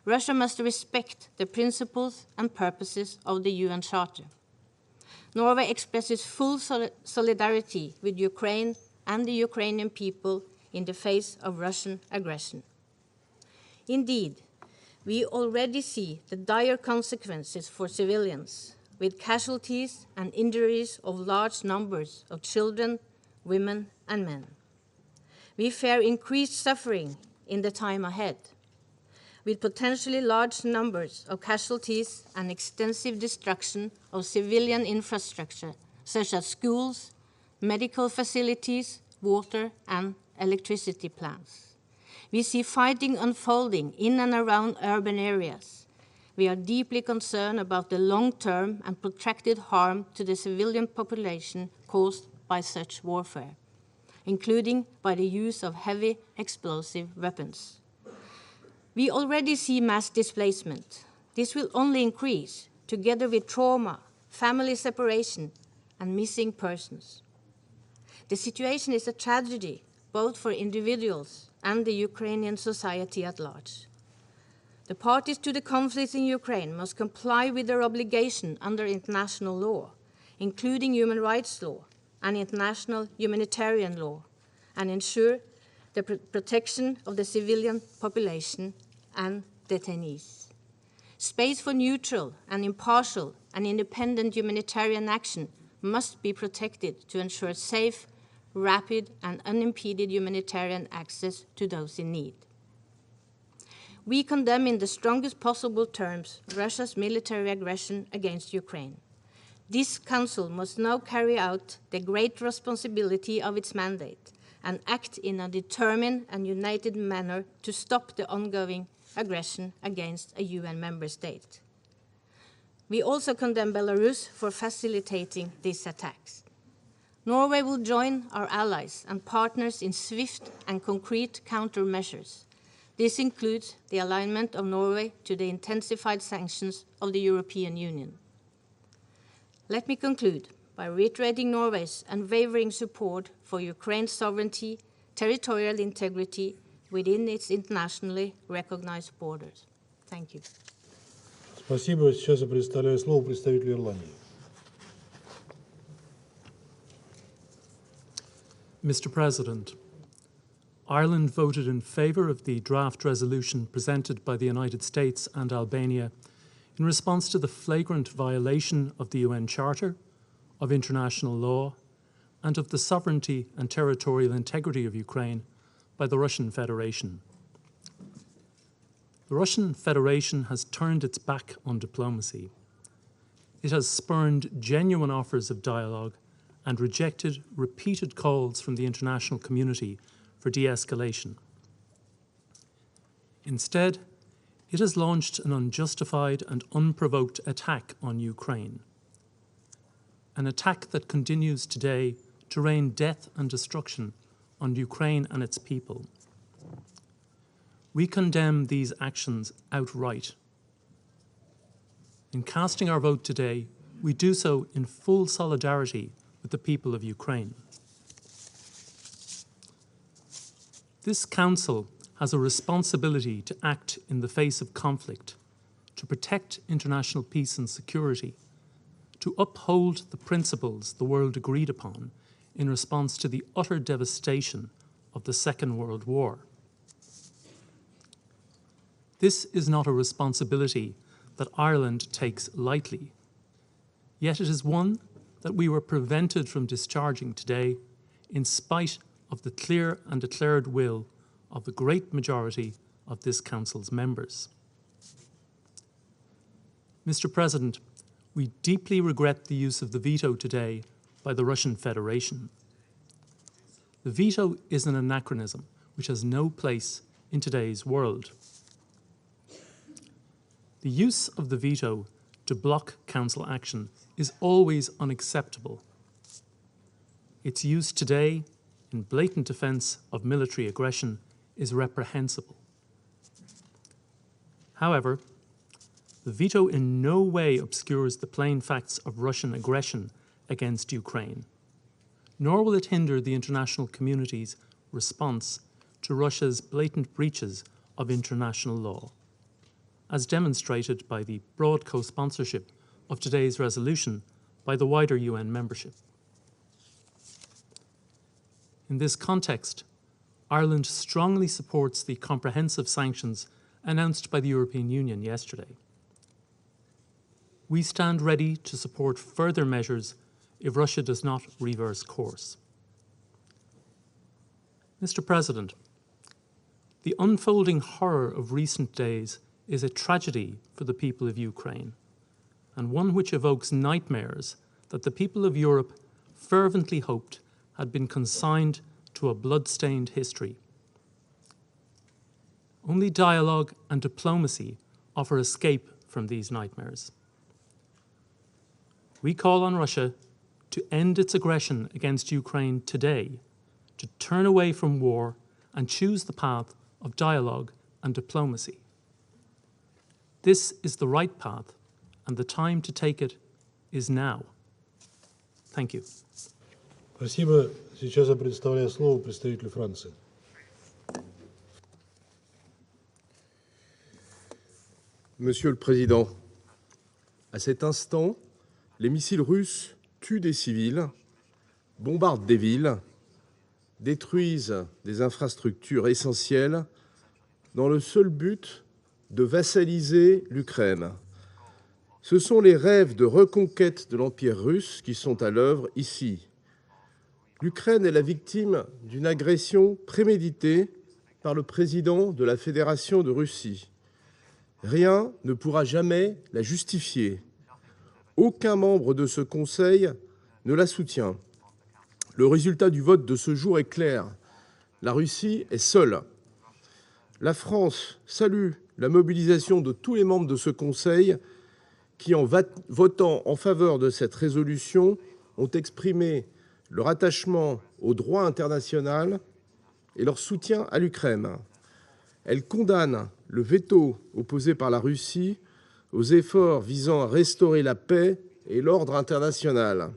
Russia must respect the principles and purposes of the UN Charter. Norway expresses full solidarity with Ukraine and the Ukrainian people in the face of Russian aggression. Indeed, we already see the dire consequences for civilians, with casualties and injuries of large numbers of children, women, and men. We fear increased suffering in the time ahead, with potentially large numbers of casualties and extensive destruction of civilian infrastructure, such as schools, medical facilities, water, and electricity plants. We see fighting unfolding in and around urban areas. We are deeply concerned about the long-term and protracted harm to the civilian population caused by such warfare, including by the use of heavy explosive weapons. We already see mass displacement. This will only increase, together with trauma, family separation, and missing persons. The situation is a tragedy, both for individuals and the Ukrainian society at large. The parties to the conflict in Ukraine must comply with their obligation under international law, including human rights law and international humanitarian law, and ensure the protection of the civilian population and detainees. Space for neutral and impartial and independent humanitarian action must be protected to ensure safe, rapid, and unimpeded humanitarian access to those in need. We condemn in the strongest possible terms Russia's military aggression against Ukraine. This Council must now carry out the great responsibility of its mandate and act in a determined and united manner to stop the ongoing aggression against a UN member state. We also condemn Belarus for facilitating these attacks. Norway will join our allies and partners in swift and concrete countermeasures. This includes the alignment of Norway to the intensified sanctions of the European Union. Let me conclude by reiterating Norway's unwavering support for Ukraine's sovereignty, territorial integrity within its internationally recognized borders. Thank you. Спасибо. Сейчас я предоставляю слово представителю Ирландии. Mr. President, Ireland voted in favour of the draft resolution presented by the United States and Albania in response to the flagrant violation of the UN Charter, of international law, and of the sovereignty and territorial integrity of Ukraine by the Russian Federation. The Russian Federation has turned its back on diplomacy. It has spurned genuine offers of dialogue and rejected repeated calls from the international community for de-escalation. Instead, it has launched an unjustified and unprovoked attack on Ukraine, an attack that continues today to rain death and destruction on Ukraine and its people. We condemn these actions outright. In casting our vote today, we do so in full solidarity with the people of Ukraine. This Council has a responsibility to act in the face of conflict, to protect international peace and security, to uphold the principles the world agreed upon in response to the utter devastation of the Second World War. This is not a responsibility that Ireland takes lightly, yet it is one that we were prevented from discharging today in spite of the clear and declared will of the great majority of this Council's members. Mr. President, we deeply regret the use of the veto today by the Russian Federation. The veto is an anachronism which has no place in today's world. The use of the veto to block Council action is always unacceptable. Its use today in blatant defence of military aggression is reprehensible. However, the veto in no way obscures the plain facts of Russian aggression against Ukraine, nor will it hinder the international community's response to Russia's blatant breaches of international law, as demonstrated by the broad co-sponsorship of today's resolution by the wider UN membership. In this context, Ireland strongly supports the comprehensive sanctions announced by the European Union yesterday. We stand ready to support further measures if Russia does not reverse course. Mr. President, the unfolding horror of recent days is a tragedy for the people of Ukraine, and one which evokes nightmares that the people of Europe fervently hoped had been consigned to a blood-stained history. Only dialogue and diplomacy offer escape from these nightmares. We call on Russia to end its aggression against Ukraine today, to turn away from war and choose the path of dialogue and diplomacy. This is the right path, and the time to take it is now. Thank you. Спасибо. Сейчас я предоставляю слово представителю Франции. Monsieur le Président, à cet instant, les missiles russes tuent des civils, bombardent des villes, détruisent des infrastructures essentielles dans le seul but de vassaliser l'Ukraine. Ce sont les rêves de reconquête de l'Empire russe qui sont à l'œuvre ici. L'Ukraine est la victime d'une agression préméditée par le président de la Fédération de Russie. Rien ne pourra jamais la justifier. Aucun membre de ce Conseil ne la soutient. Le résultat du vote de ce jour est clair. La Russie est seule. La France salue la mobilisation de tous les membres de ce Conseil qui, en votant en faveur de cette résolution, ont exprimé leur attachement au droit international et leur soutien à l'Ukraine. Elle condamne le veto opposé par la Russie aux efforts visant à restaurer la paix et l'ordre international.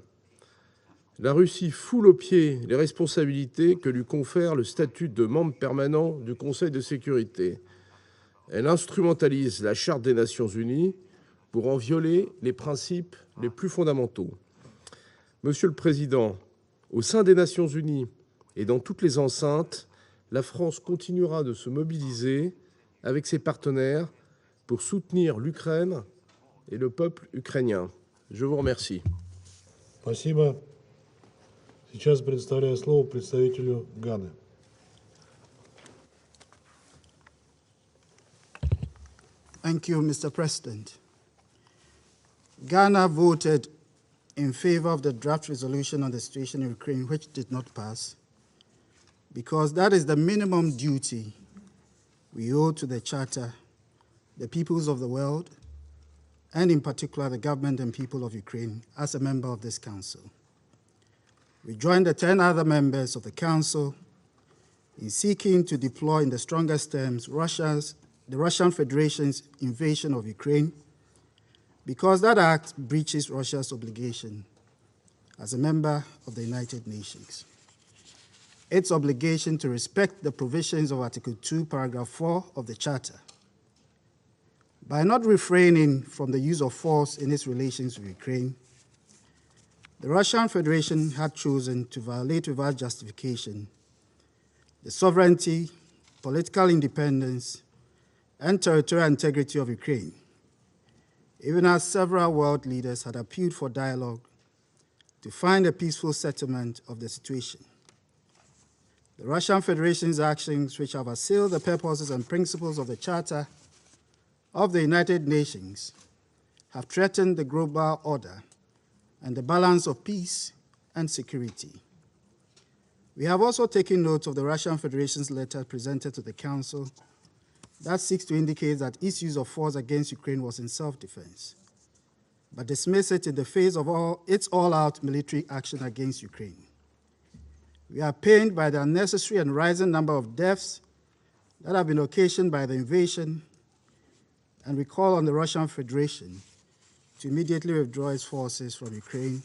La Russie foule aux pieds les responsabilités que lui confère le statut de membre permanent du Conseil de sécurité. Elle instrumentalise la Charte des Nations Unies pour en violer les principes les plus fondamentaux. Monsieur le Président, au sein des Nations Unies et dans toutes les enceintes, la France continuera de se mobiliser avec ses partenaires pour soutenir l'Ukraine et le peuple ukrainien. Je vous remercie. Спасибо. Сейчас предоставляю слово представителю Ганы. Thank you, Mr. President. Ghana voted in favor of the draft resolution on the situation in Ukraine, which did not pass, because that is the minimum duty we owe to the Charter, the peoples of the world, and in particular the government and people of Ukraine as a member of this Council. We joined the 10 other members of the Council in seeking to deploy in the strongest terms the Russian Federation's invasion of Ukraine, because that act breaches Russia's obligation as a member of the United Nations. Its obligation to respect the provisions of Article 2, Paragraph 4 of the Charter. By not refraining from the use of force in its relations with Ukraine, the Russian Federation had chosen to violate without justification the sovereignty, political independence, and territorial integrity of Ukraine, even as several world leaders had appealed for dialogue to find a peaceful settlement of the situation. The Russian Federation's actions, which have assailed the purposes and principles of the Charter of the United Nations, have threatened the global order and the balance of peace and security. We have also taken note of the Russian Federation's letter presented to the Council that seeks to indicate that its use of force against Ukraine was in self-defense, but dismiss it in the face of its all-out military action against Ukraine. We are pained by the unnecessary and rising number of deaths that have been occasioned by the invasion, and we call on the Russian Federation to immediately withdraw its forces from Ukraine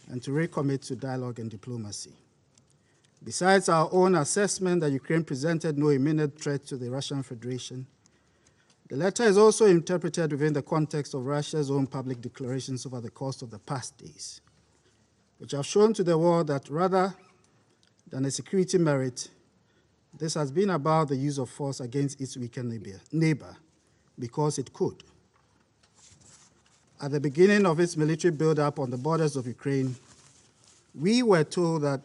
and to recommit to dialogue and diplomacy. Besides our own assessment that Ukraine presented no imminent threat to the Russian Federation, the letter is also interpreted within the context of Russia's own public declarations over the course of the past days, which have shown to the world that rather than a security merit, this has been about the use of force against its weakened neighbor because it could. At the beginning of its military buildup on the borders of Ukraine, we were told that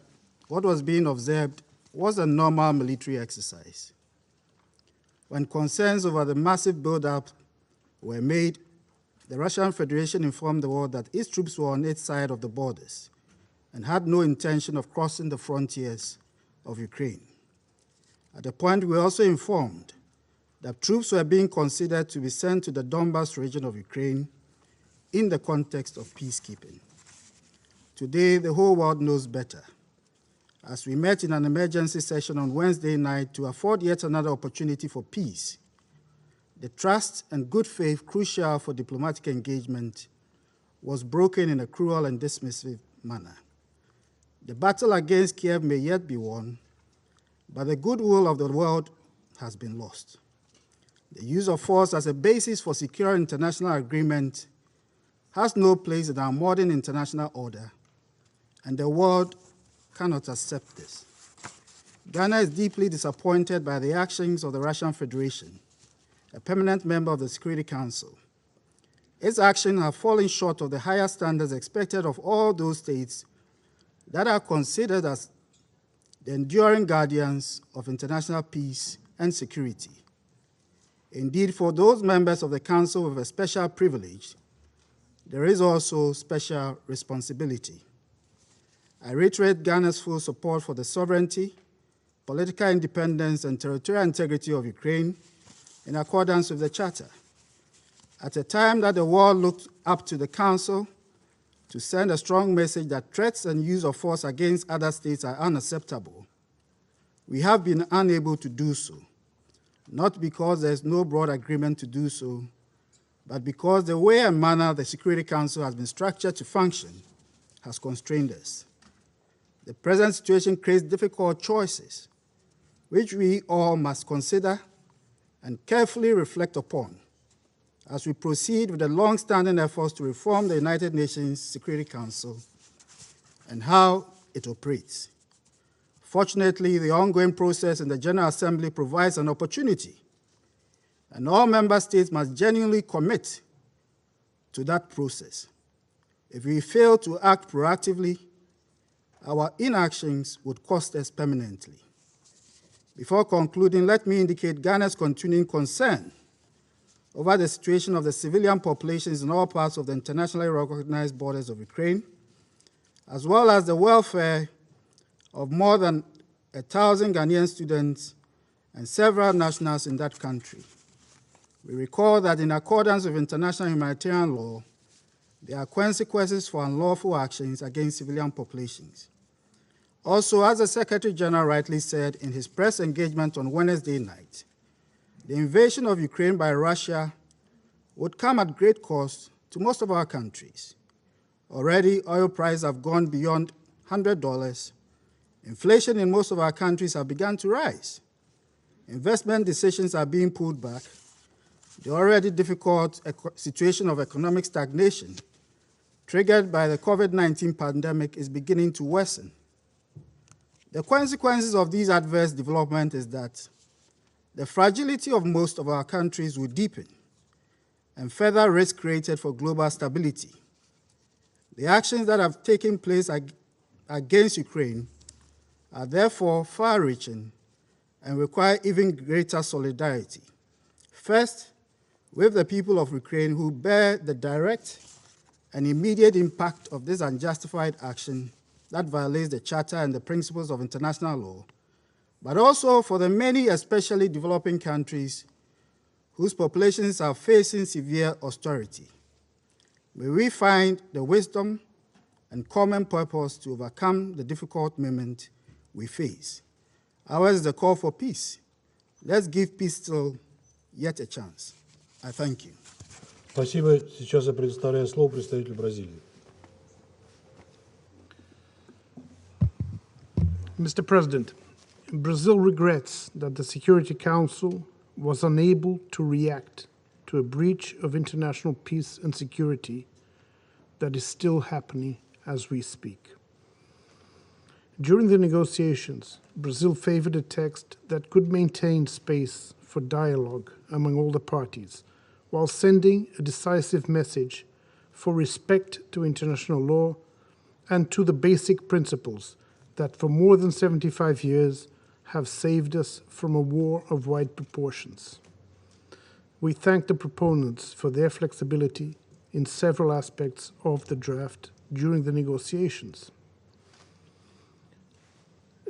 what was being observed was a normal military exercise. When concerns over the massive buildup were made, the Russian Federation informed the world that its troops were on its side of the borders and had no intention of crossing the frontiers of Ukraine. At the point, we were also informed that troops were being considered to be sent to the Donbas region of Ukraine in the context of peacekeeping. Today, the whole world knows better, as we met in an emergency session on Wednesday night to afford yet another opportunity for peace. The trust and good faith crucial for diplomatic engagement was broken in a cruel and dismissive manner. The battle against Kiev may yet be won, but the goodwill of the world has been lost. The use of force as a basis for secure international agreement has no place in our modern international order, and the world cannot accept this. Ghana is deeply disappointed by the actions of the Russian Federation, a permanent member of the Security Council. Its actions have fallen short of the higher standards expected of all those states that are considered as the enduring guardians of international peace and security. Indeed, for those members of the Council with a special privilege, there is also special responsibility. I reiterate Ghana's full support for the sovereignty, political independence, and territorial integrity of Ukraine, in accordance with the Charter. At a time that the world looked up to the Council to send a strong message that threats and use of force against other states are unacceptable, we have been unable to do so, not because there is no broad agreement to do so, but because the way and manner the Security Council has been structured to function has constrained us. The present situation creates difficult choices, which we all must consider and carefully reflect upon as we proceed with the long-standing efforts to reform the United Nations Security Council and how it operates. Fortunately, the ongoing process in the General Assembly provides an opportunity, and all member states must genuinely commit to that process. If we fail to act proactively, our inactions would cost us permanently. Before concluding, let me indicate Ghana's continuing concern over the situation of the civilian populations in all parts of the internationally recognized borders of Ukraine, as well as the welfare of more than 1,000 Ghanaian students and several nationals in that country. We recall that in accordance with international humanitarian law, there are consequences for unlawful actions against civilian populations. Also, as the Secretary General rightly said in his press engagement on Wednesday night, the invasion of Ukraine by Russia would come at great cost to most of our countries. Already, oil prices have gone beyond $100. Inflation in most of our countries have begun to rise. Investment decisions are being pulled back. The already difficult situation of economic stagnation triggered by the COVID-19 pandemic is beginning to worsen. The consequences of these adverse developments is that the fragility of most of our countries will deepen and further risk created for global stability. The actions that have taken place against Ukraine are therefore far-reaching and require even greater solidarity. First, with the people of Ukraine who bear the direct and immediate impact of this unjustified action that violates the Charter and the principles of international law, but also for the many, especially developing countries, whose populations are facing severe austerity. May we find the wisdom and common purpose to overcome the difficult moment we face. Ours is the call for peace. Let's give peace still yet a chance. I thank you. Спасибо. Сейчас я предоставляю слово представителю Бразилии. Mr. President, Brazil regrets that the Security Council was unable to react to a breach of international peace and security that is still happening as we speak. During the negotiations, Brazil favored a text that could maintain space for dialogue among all the parties, while sending a decisive message for respect to international law and to the basic principles that for more than 75 years have saved us from a war of wide proportions. We thank the proponents for their flexibility in several aspects of the draft during the negotiations.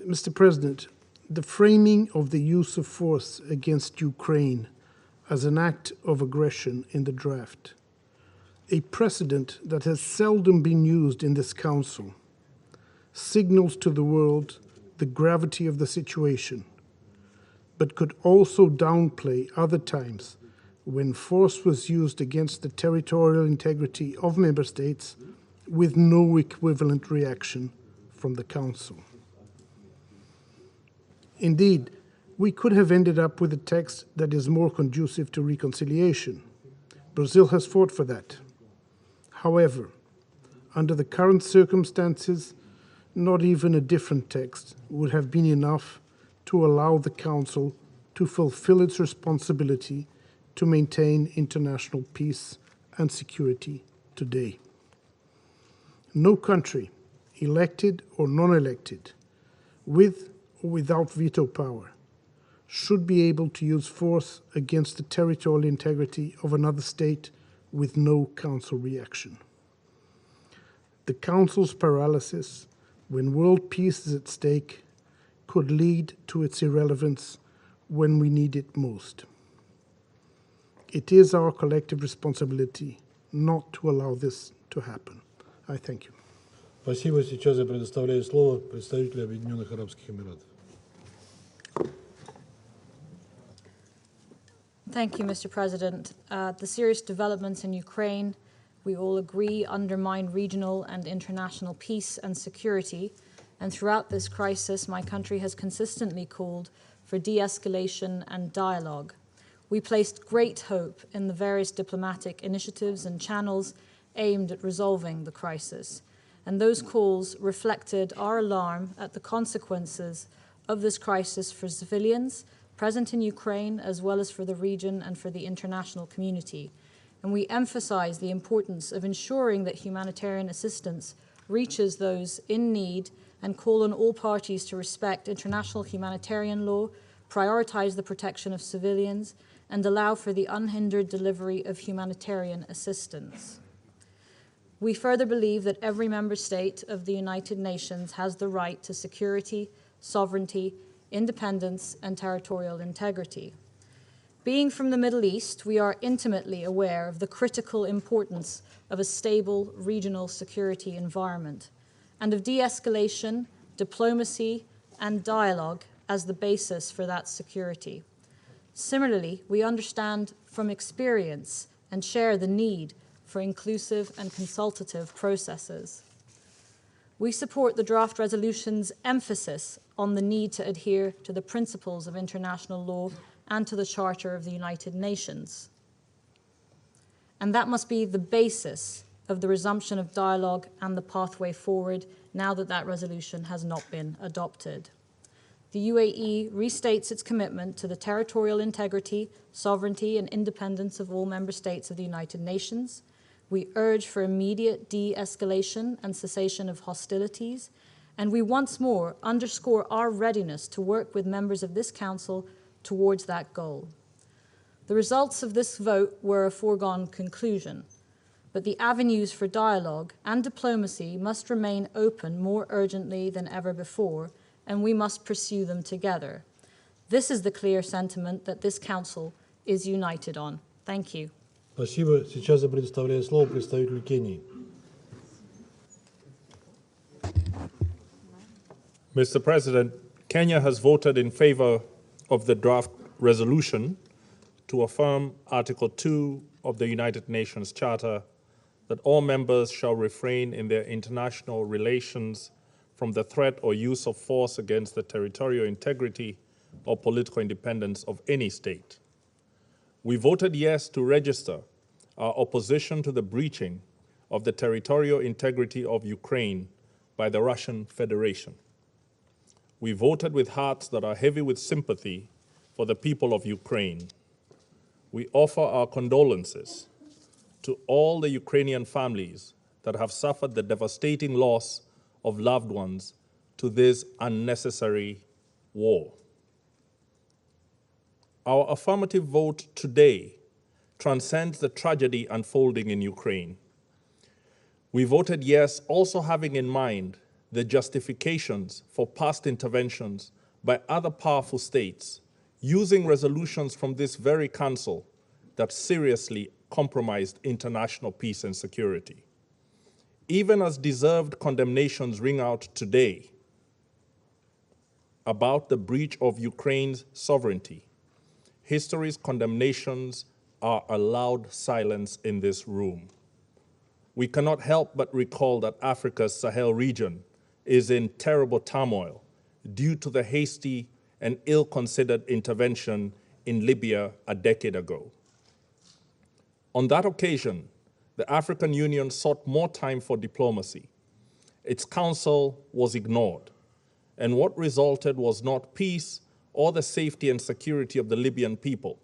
Mr. President, the framing of the use of force against Ukraine as an act of aggression in the draft, a precedent that has seldom been used in this Council, signals to the world the gravity of the situation, but could also downplay other times when force was used against the territorial integrity of member states with no equivalent reaction from the Council. Indeed, we could have ended up with a text that is more conducive to reconciliation. Brazil has fought for that. However, under the current circumstances, not even a different text would have been enough to allow the Council to fulfill its responsibility to maintain international peace and security today. No country, elected or non-elected, with or without veto power, should be able to use force against the territorial integrity of another state with no Council reaction. The Council's paralysis, when world peace is at stake, could lead to its irrelevance when we need it most. It is our collective responsibility not to allow this to happen. I thank you. Спасибо. Сейчас я предоставляю слово представителю Объединенных Арабских Эмиратов. Thank you, Mr. President. The serious developments in Ukraine, we all agree, undermine regional and international peace and security. And throughout this crisis, my country has consistently called for de-escalation and dialogue. We placed great hope in the various diplomatic initiatives and channels aimed at resolving the crisis. And those calls reflected our alarm at the consequences of this crisis for civilians present in Ukraine, as well as for the region and for the international community. And we emphasize the importance of ensuring that humanitarian assistance reaches those in need and call on all parties to respect international humanitarian law, prioritize the protection of civilians, and allow for the unhindered delivery of humanitarian assistance. We further believe that every member state of the United Nations has the right to security, sovereignty, independence, and territorial integrity. Being from the Middle East, we are intimately aware of the critical importance of a stable regional security environment and of de-escalation, diplomacy, and dialogue as the basis for that security. Similarly, we understand from experience and share the need for inclusive and consultative processes. We support the draft resolution's emphasis on the need to adhere to the principles of international law and to the Charter of the United Nations. And that must be the basis of the resumption of dialogue and the pathway forward now that that resolution has not been adopted. The UAE restates its commitment to the territorial integrity, sovereignty, and independence of all member states of the United Nations. We urge for immediate de-escalation and cessation of hostilities, and we once more underscore our readiness to work with members of this Council towards that goal. The results of this vote were a foregone conclusion, but the avenues for dialogue and diplomacy must remain open more urgently than ever before, and we must pursue them together. This is the clear sentiment that this Council is united on. Thank you. Спасибо. Сейчас я предоставляю слово представителю Кении. Mr. President, Kenya has voted in favor of the draft resolution to affirm Article 2 of the United Nations Charter that all members shall refrain in their international relations from the threat or use of force against the territorial integrity or political independence of any state. We voted yes to register our opposition to the breaching of the territorial integrity of Ukraine by the Russian Federation. We voted with hearts that are heavy with sympathy for the people of Ukraine. We offer our condolences to all the Ukrainian families that have suffered the devastating loss of loved ones to this unnecessary war. Our affirmative vote today transcends the tragedy unfolding in Ukraine. We voted yes, also having in mind the justifications for past interventions by other powerful states, using resolutions from this very Council that seriously compromised international peace and security. Even as deserved condemnations ring out today about the breach of Ukraine's sovereignty, history's condemnations are allowed silence in this room. We cannot help but recall that Africa's Sahel region is in terrible turmoil due to the hasty and ill-considered intervention in Libya a decade ago. On that occasion, the African Union sought more time for diplomacy. Its counsel was ignored, and what resulted was not peace or the safety and security of the Libyan people.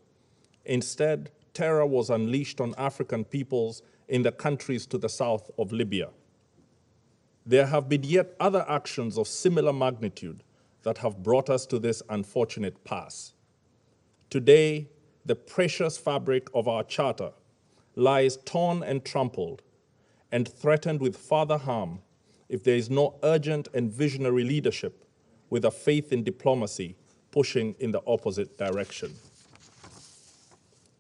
Instead, terror was unleashed on African peoples in the countries to the south of Libya. There have been yet other actions of similar magnitude that have brought us to this unfortunate pass. Today, the precious fabric of our charter lies torn and trampled and threatened with further harm if there is no urgent and visionary leadership with a faith in diplomacy pushing in the opposite direction.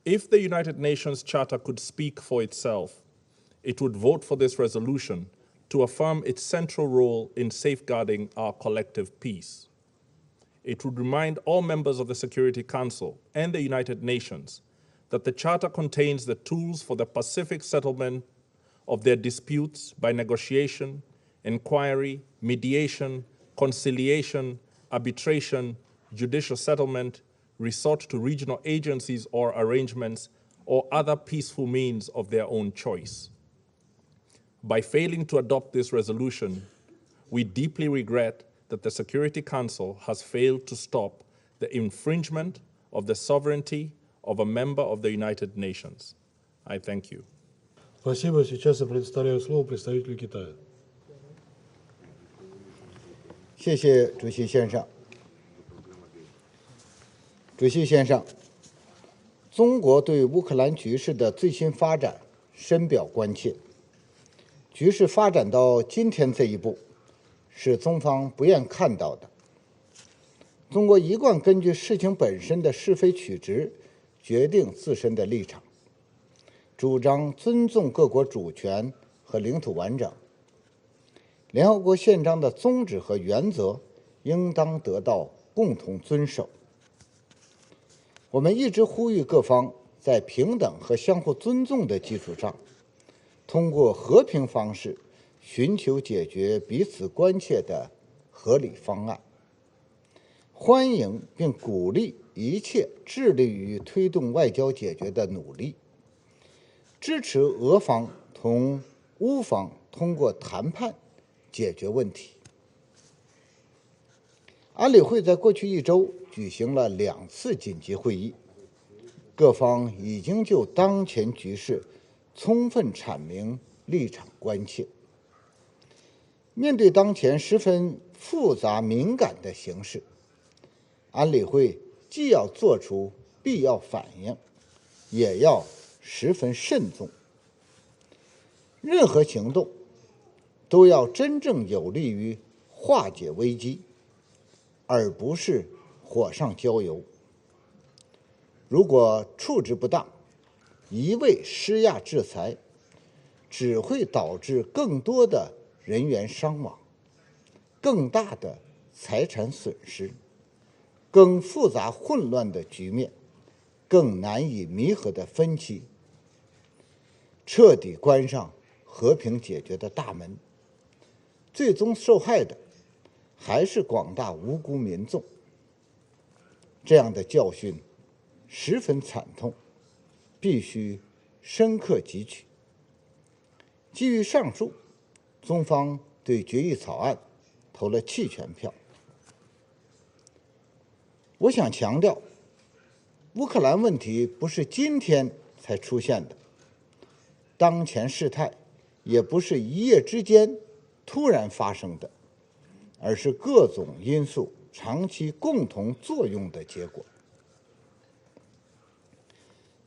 If the United Nations Charter could speak for itself, it would vote for this resolution to affirm its central role in safeguarding our collective peace. It would remind all members of the Security Council and the United Nations that the Charter contains the tools for the pacific settlement of their disputes by negotiation, inquiry, mediation, conciliation, arbitration, judicial settlement, resort to regional agencies or arrangements, or other peaceful means of their own choice. By failing to adopt this resolution, we deeply regret that the Security Council has failed to stop the infringement of the sovereignty of a member of the United Nations. I thank you. Спасибо. Сейчас я предоставляю слово представителю Китая. 谢谢主席先生。主席先生，中国对乌克兰局势的最新发展深表关切。局势发展到今天这一步，是中方不愿看到的。中国一贯根据事情本身的是非曲直决定自身的立场，主张尊重各国主权和领土完整。联合国宪章的宗旨和原则应当得到共同遵守。我们一直呼吁各方在平等和相互尊重的基础上，通过和平方式寻求解决彼此关切的合理方案，欢迎并鼓励一切致力于推动外交解决的努力，支持俄方同乌方通过谈判解决问题。安理会在过去一周举行了2次紧急会议，各方已经就当前局势充分阐明立场关切。面对当前十分复杂敏感的形势，安理会既要做出必要反应，也要十分慎重。任何行动都要真正有利于化解危机，而不是火上浇油。如果处置不当，一味施压制裁，只会导致更多的人员伤亡，更大的财产损失，更复杂混乱的局面，更难以弥合的分歧，彻底关上和平解决的大门，最终受害的还是广大无辜民众。这样的教训十分惨痛，必须深刻汲取。基于上述，中方对决议草案投了弃权票。我想强调，乌克兰问题不是今天才出现的，当前事态也不是一夜之间突然发生的，而是各种因素长期共同作用的结果。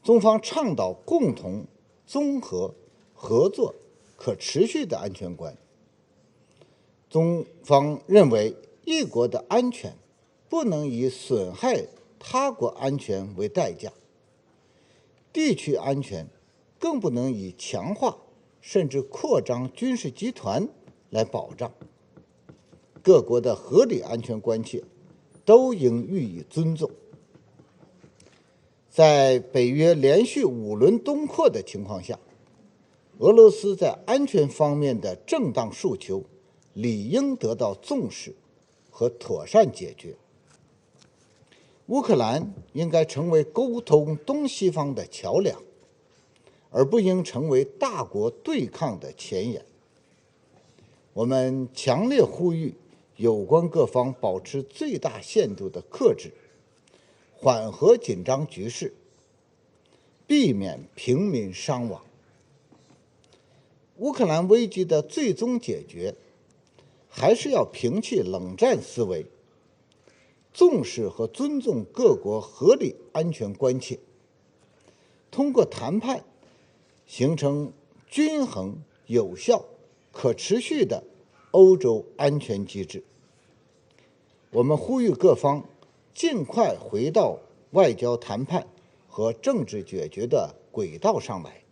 中方倡导共同、综合、合作、可持续的安全观。中方认为，一国的安全不能以损害他国安全为代价，地区安全更不能以强化甚至扩张军事集团来保障。各国的合理安全关切都应予以尊重。在北约连续5轮东扩的情况下，俄罗斯在安全方面的正当诉求理应得到重视和妥善解决。乌克兰应该成为沟通东西方的桥梁，而不应成为大国对抗的前沿。我们强烈呼吁有关各方保持最大限度的克制，缓和紧张局势，避免平民伤亡。乌克兰危机的最终解决，还是要摒弃冷战思维，重视和尊重各国合理安全关切，通过谈判形成均衡、有效、可持续的欧洲安全机制。我们呼吁各方尽快回到外交谈判和政治解决的轨道上来，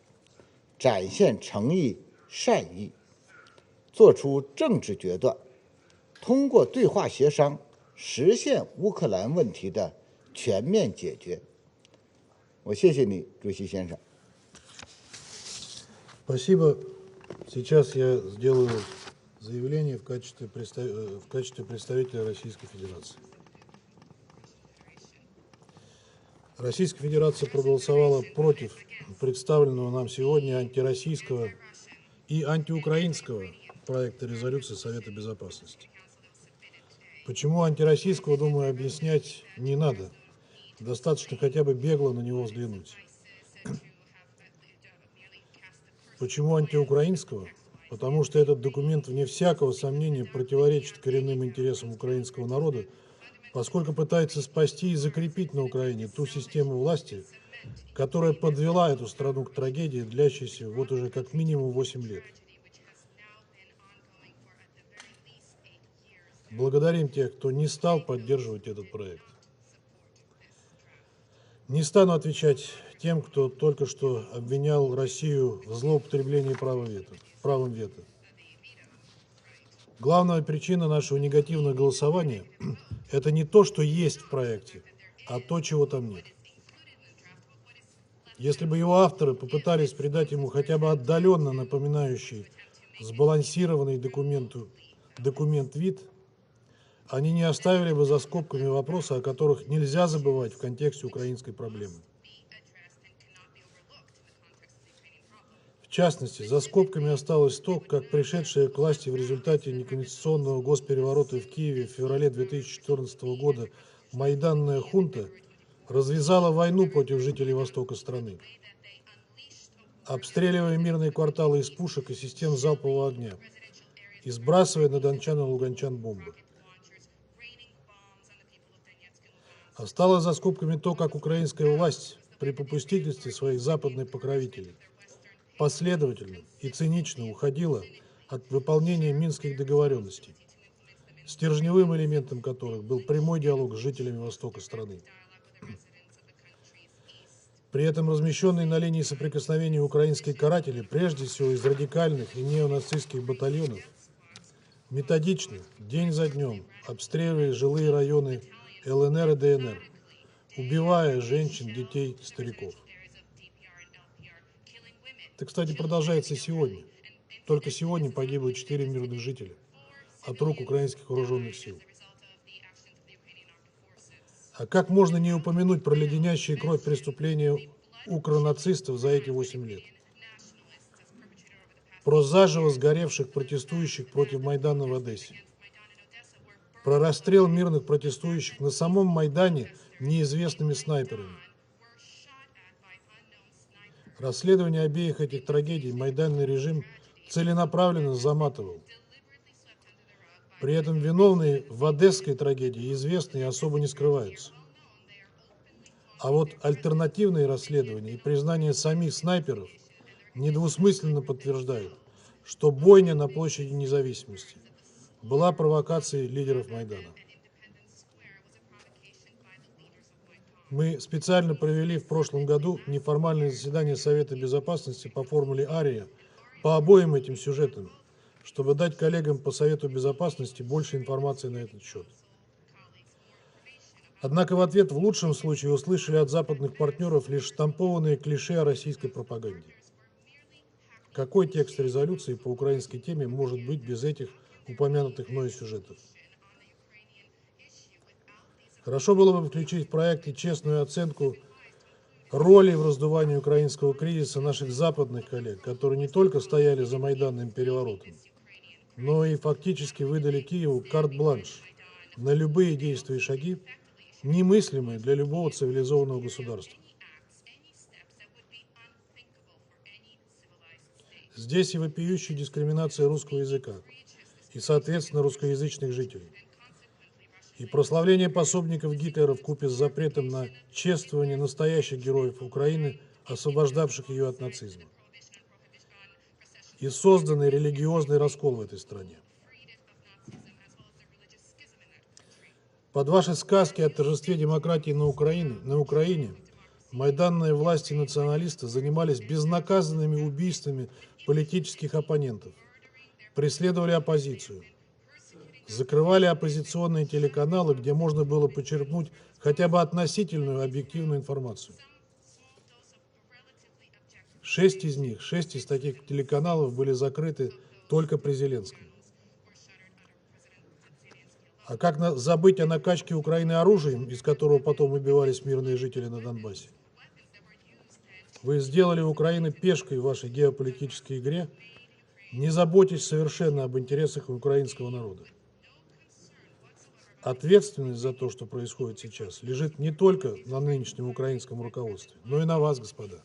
展现诚意善意，做出政治决断，通过对话协商实现乌克兰问题的全面解决。我谢谢你，主席先生。Спасибо. Сейчас я сделаю заявление в качестве представителя Российской Федерации. Российская Федерация проголосовала против представленного нам сегодня антироссийского и антиукраинского проекта резолюции Совета Безопасности. Почему антироссийского, думаю, объяснять не надо. Достаточно хотя бы бегло на него взглянуть. Почему антиукраинского? Потому что этот документ, вне всякого сомнения, противоречит коренным интересам украинского народа, поскольку пытается спасти и закрепить на Украине ту систему власти, которая подвела эту страну к трагедии, длящейся вот уже как минимум 8 лет. Благодарим тех, кто не стал поддерживать этот проект. Не стану отвечать тем, кто только что обвинял Россию в злоупотреблении правом вето. Главная причина нашего негативного голосования – это не то, что есть в проекте, а то, чего там нет. Если бы его авторы попытались придать ему хотя бы отдаленно напоминающий сбалансированный документ вид, они не оставили бы за скобками вопросы, о которых нельзя забывать в контексте украинской проблемы. В частности, за скобками осталось то, как пришедшая к власти в результате неконституционного госпереворота в Киеве в феврале 2014 года майданная хунта развязала войну против жителей востока страны, обстреливая мирные кварталы из пушек и систем залпового огня и сбрасывая на дончан и луганчан бомбы. Осталось за скобками то, как украинская власть при попустительстве своих западных покровителей последовательно и цинично уходила от выполнения минских договоренностей, стержневым элементом которых был прямой диалог с жителями востока страны. При этом размещенные на линии соприкосновения украинские каратели, прежде всего из радикальных и неонацистских батальонов, методично, день за днем, обстреливая жилые районы ЛНР и ДНР, убивая женщин, детей, стариков. Это, кстати, продолжается и сегодня. Только сегодня погибло 4 мирных жителя от рук украинских вооруженных сил. А как можно не упомянуть про леденящие кровь преступления укронацистов за эти 8 лет? Про заживо сгоревших протестующих против Майдана в Одессе? Про расстрел мирных протестующих на самом Майдане неизвестными снайперами? Расследование обеих этих трагедий майданный режим целенаправленно заматывал. При этом виновные в одесской трагедии известны и особо не скрываются. А вот альтернативные расследования и признание самих снайперов недвусмысленно подтверждают, что бойня на площади Независимости была провокацией лидеров Майдана. Мы специально провели в прошлом году неформальное заседание Совета Безопасности по формуле Ария по обоим этим сюжетам, чтобы дать коллегам по Совету Безопасности больше информации на этот счет. Однако в ответ в лучшем случае услышали от западных партнеров лишь штампованные клише о российской пропаганде. Какой текст резолюции по украинской теме может быть без этих упомянутых мною сюжетов? Хорошо было бы включить в проект и честную оценку роли в раздувании украинского кризиса наших западных коллег, которые не только стояли за майданным переворотом, но и фактически выдали Киеву карт-бланш на любые действия и шаги, немыслимые для любого цивилизованного государства. Здесь и вопиющая дискриминация русского языка и, соответственно, русскоязычных жителей, и прославление пособников Гитлера вкупе с запретом на чествование настоящих героев Украины, освобождавших ее от нацизма, и созданный религиозный раскол в этой стране. Под ваши сказки о торжестве демократии на Украине майданные власти и националисты занимались безнаказанными убийствами политических оппонентов, преследовали оппозицию, закрывали оппозиционные телеканалы, где можно было почерпнуть хотя бы относительную объективную информацию. 6 из таких телеканалов были закрыты только при Зеленском. А как забыть о накачке Украины оружием, из которого потом убивались мирные жители на Донбассе? Вы сделали Украину пешкой в вашей геополитической игре, не заботясь совершенно об интересах украинского народа. Ответственность за то, что происходит сейчас, лежит не только на нынешнем украинском руководстве, но и на вас, господа.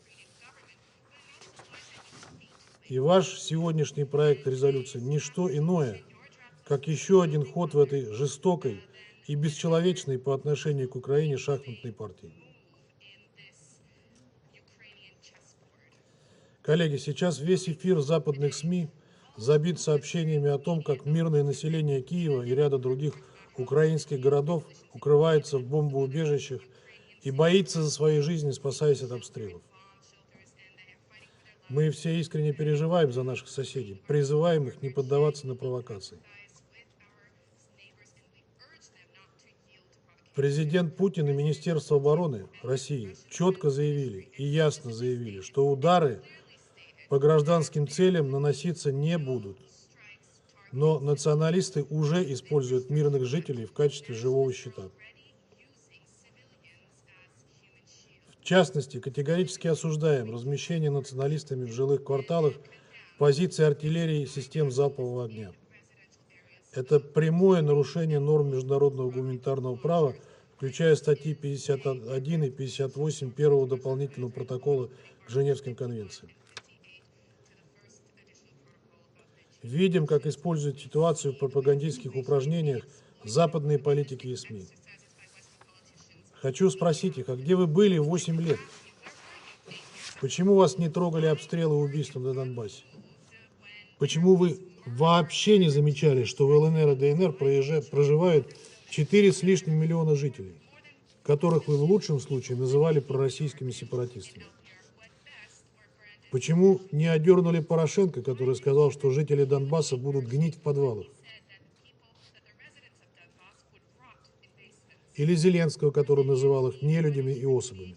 И ваш сегодняшний проект резолюции – не что иное, как еще один ход в этой жестокой и бесчеловечной по отношению к Украине шахматной партии. Коллеги, сейчас весь эфир западных СМИ забит сообщениями о том, как мирное население Киева и ряда других украинских городов укрывается в бомбоубежищах и боится за свои жизни, спасаясь от обстрелов. Мы все искренне переживаем за наших соседей, призываем их не поддаваться на провокации. Президент Путин и Министерство обороны России четко заявили и ясно заявили, что удары по гражданским целям наноситься не будут. Но националисты уже используют мирных жителей в качестве живого щита. В частности, категорически осуждаем размещение националистами в жилых кварталах позиций артиллерии и систем залпового огня. Это прямое нарушение норм международного гуманитарного права, включая статьи 51 и 58 первого дополнительного протокола к Женевским конвенциям. Видим, как используют ситуацию в пропагандистских упражнениях западные политики и СМИ. Хочу спросить их, а где вы были 8 лет? Почему вас не трогали обстрелы и убийства на Донбассе? Почему вы вообще не замечали, что в ЛНР и ДНР проживают 4 с лишним миллиона жителей, которых вы в лучшем случае называли пророссийскими сепаратистами? Почему не одернули Порошенко, который сказал, что жители Донбасса будут гнить в подвалах? Или Зеленского, который называл их нелюдями и особами?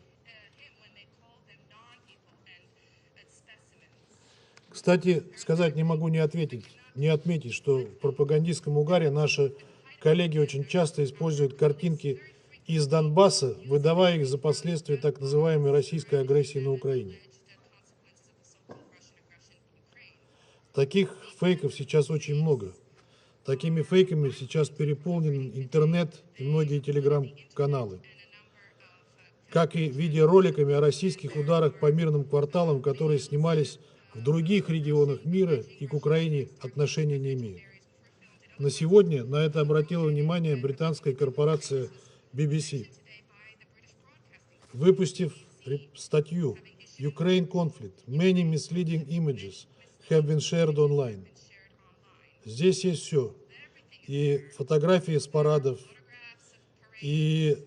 Кстати, сказать не могу не отметить, что в пропагандистском угаре наши коллеги очень часто используют картинки из Донбасса, выдавая их за последствия так называемой российской агрессии на Украине. Таких фейков сейчас очень много. Такими фейками сейчас переполнен интернет и многие телеграм-каналы. Как и видеороликами о российских ударах по мирным кварталам, которые снимались в других регионах мира и к Украине отношения не имеют. На сегодня на это обратила внимание британская корпорация BBC, выпустив статью «Ukraine conflict. Many misleading images have been shared online». Здесь есть все. И фотографии с парадов, и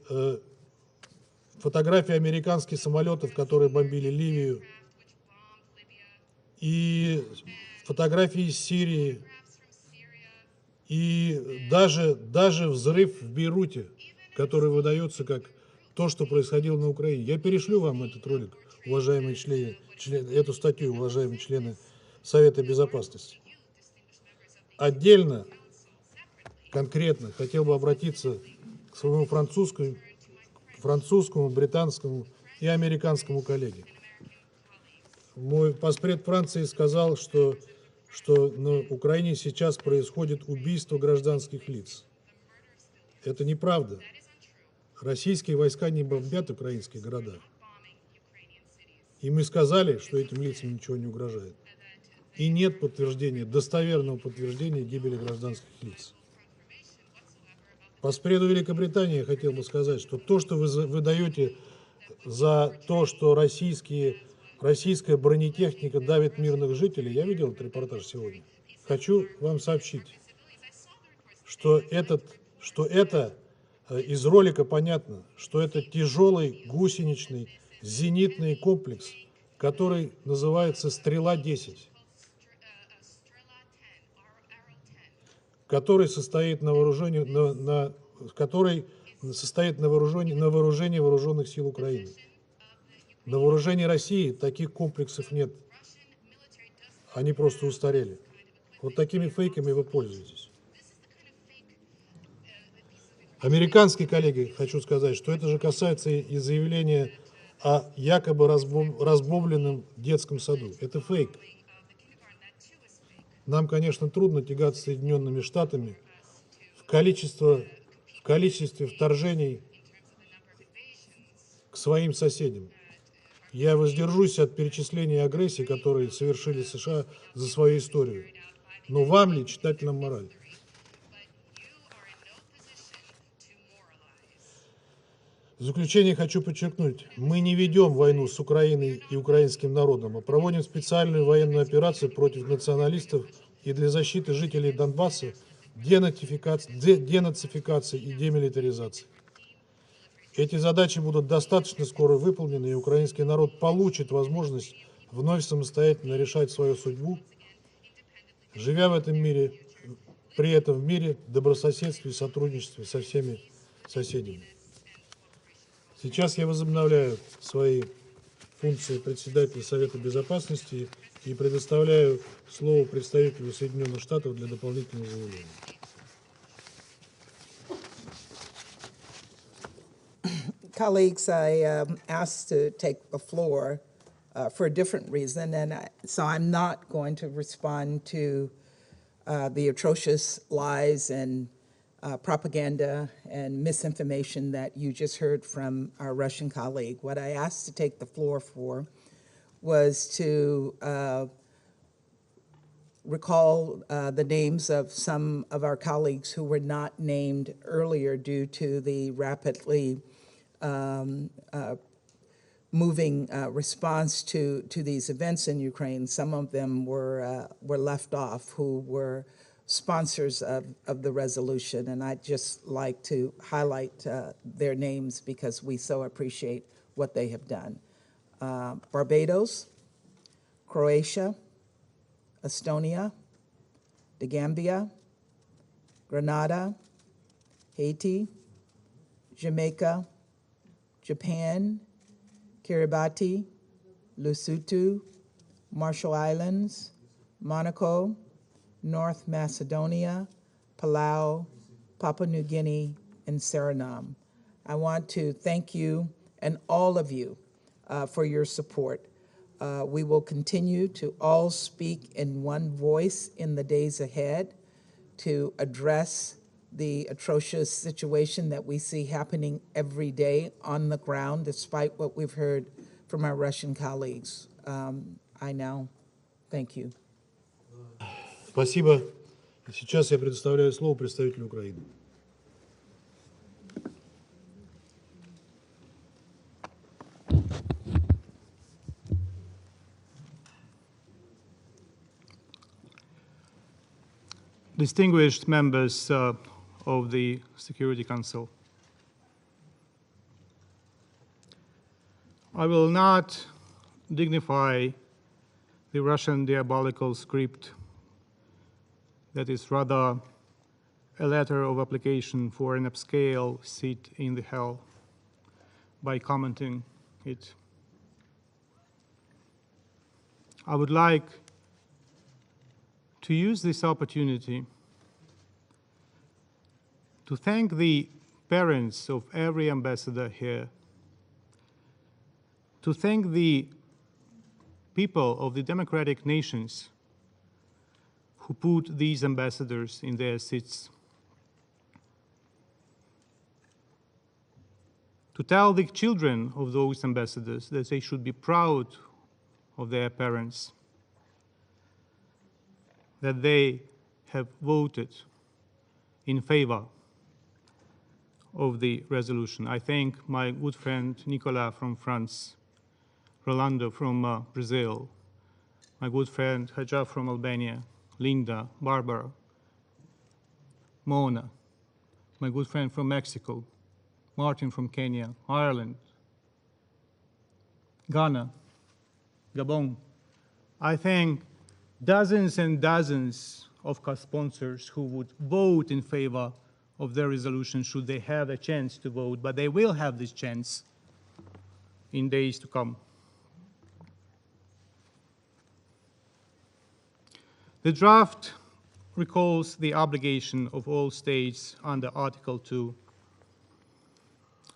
фотографии американских самолетов, которые бомбили Ливию, и фотографии из Сирии, и даже взрыв в Бейруте, который выдается как то, что происходило на Украине. Я перешлю вам этот ролик, уважаемые члены, эту статью, уважаемые члены Совета Безопасности. Отдельно, конкретно хотел бы обратиться к своему французскому, британскому и американскому коллеге. Мой поспред Франции сказал, что на Украине сейчас происходит убийство гражданских лиц. Это неправда. Российские войска не бомбят украинские города. И мы сказали, что этим лицам ничего не угрожает. И нет подтверждения, достоверного подтверждения гибели гражданских лиц. По спреду Великобритании я хотел бы сказать, что то, что вы даете за то, что российская бронетехника давит мирных жителей, я видел этот репортаж сегодня. Хочу вам сообщить, что это из ролика понятно, что это тяжелый гусеничный зенитный комплекс, который называется «Стрела-10», который состоит на вооружении, который состоит на вооружении вооруженных сил Украины. На вооружении России таких комплексов нет. Они просто устарели. Вот такими фейками вы пользуетесь. Американские коллеги, хочу сказать, что это же касается и заявления о якобы разбомбленном детском саду. Это фейк. Нам, конечно, трудно тягаться с Соединенными Штатами в количестве вторжений к своим соседям. Я воздержусь от перечисления агрессий, которые совершили США за свою историю. Но вам ли читать нам мораль? В заключение хочу подчеркнуть, мы не ведем войну с Украиной и украинским народом, а проводим специальную военную операцию против националистов и для защиты жителей Донбасса, денацификации и демилитаризации. Эти задачи будут достаточно скоро выполнены, и украинский народ получит возможность вновь самостоятельно решать свою судьбу, живя в этом мире, при этом в мире, добрососедстве и сотрудничестве со всеми соседями. Сейчас я возобновляю свои функции председателя Совета Безопасности и предоставляю слово представителю Соединенных Штатов для дополнительного заявления. Colleagues, I asked to take the floor for a different reason, and so I'm not going to respond to the atrocious lies and propaganda and misinformation that you just heard from our Russian colleague. What I asked to take the floor for was to recall the names of some of our colleagues who were not named earlier due to the rapidly moving response to these events in Ukraine. Some of them were left off, who were sponsors of the resolution, and I'd just like to highlight their names because we so appreciate what they have done. Barbados, Croatia, Estonia, the Gambia, Grenada, Haiti, Jamaica, Japan, Kiribati, Lesotho, Marshall Islands, Monaco, North Macedonia, Palau, Papua New Guinea, and Suriname. I want to thank you and all of you for your support. We will continue to all speak in one voice in the days ahead to address the atrocious situation that we see happening every day on the ground, despite what we've heard from our Russian colleagues. I now thank you. Спасибо. Сейчас я предоставляю слово представителю Украины. Distinguished members of the Security Council, I will not dignify the Russian diabolical script that is rather a letter of application for an upscale seat in the hell by commenting it. I would like to use this opportunity to thank the parents of every ambassador here, to thank the people of the democratic nations who put these ambassadors in their seats, to tell the children of those ambassadors that they should be proud of their parents, that they have voted in favor of the resolution. I thank my good friend Nicolas from France, Rolando from Brazil, my good friend Hajar from Albania, Linda, Barbara, Mona, my good friend from Mexico, Martin from Kenya, Ireland, Ghana, Gabon. I think dozens and dozens of co-sponsors who would vote in favor of the resolution should they have a chance to vote, but they will have this chance in days to come. The draft recalls the obligation of all states under Article 2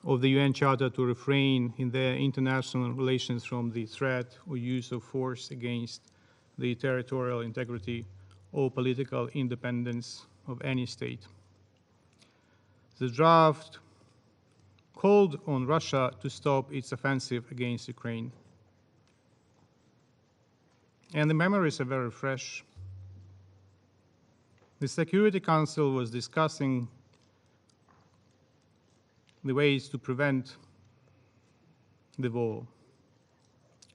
of the UN Charter to refrain in their international relations from the threat or use of force against the territorial integrity or political independence of any state. The draft called on Russia to stop its offensive against Ukraine. And the memories are very fresh. The Security Council was discussing the ways to prevent the war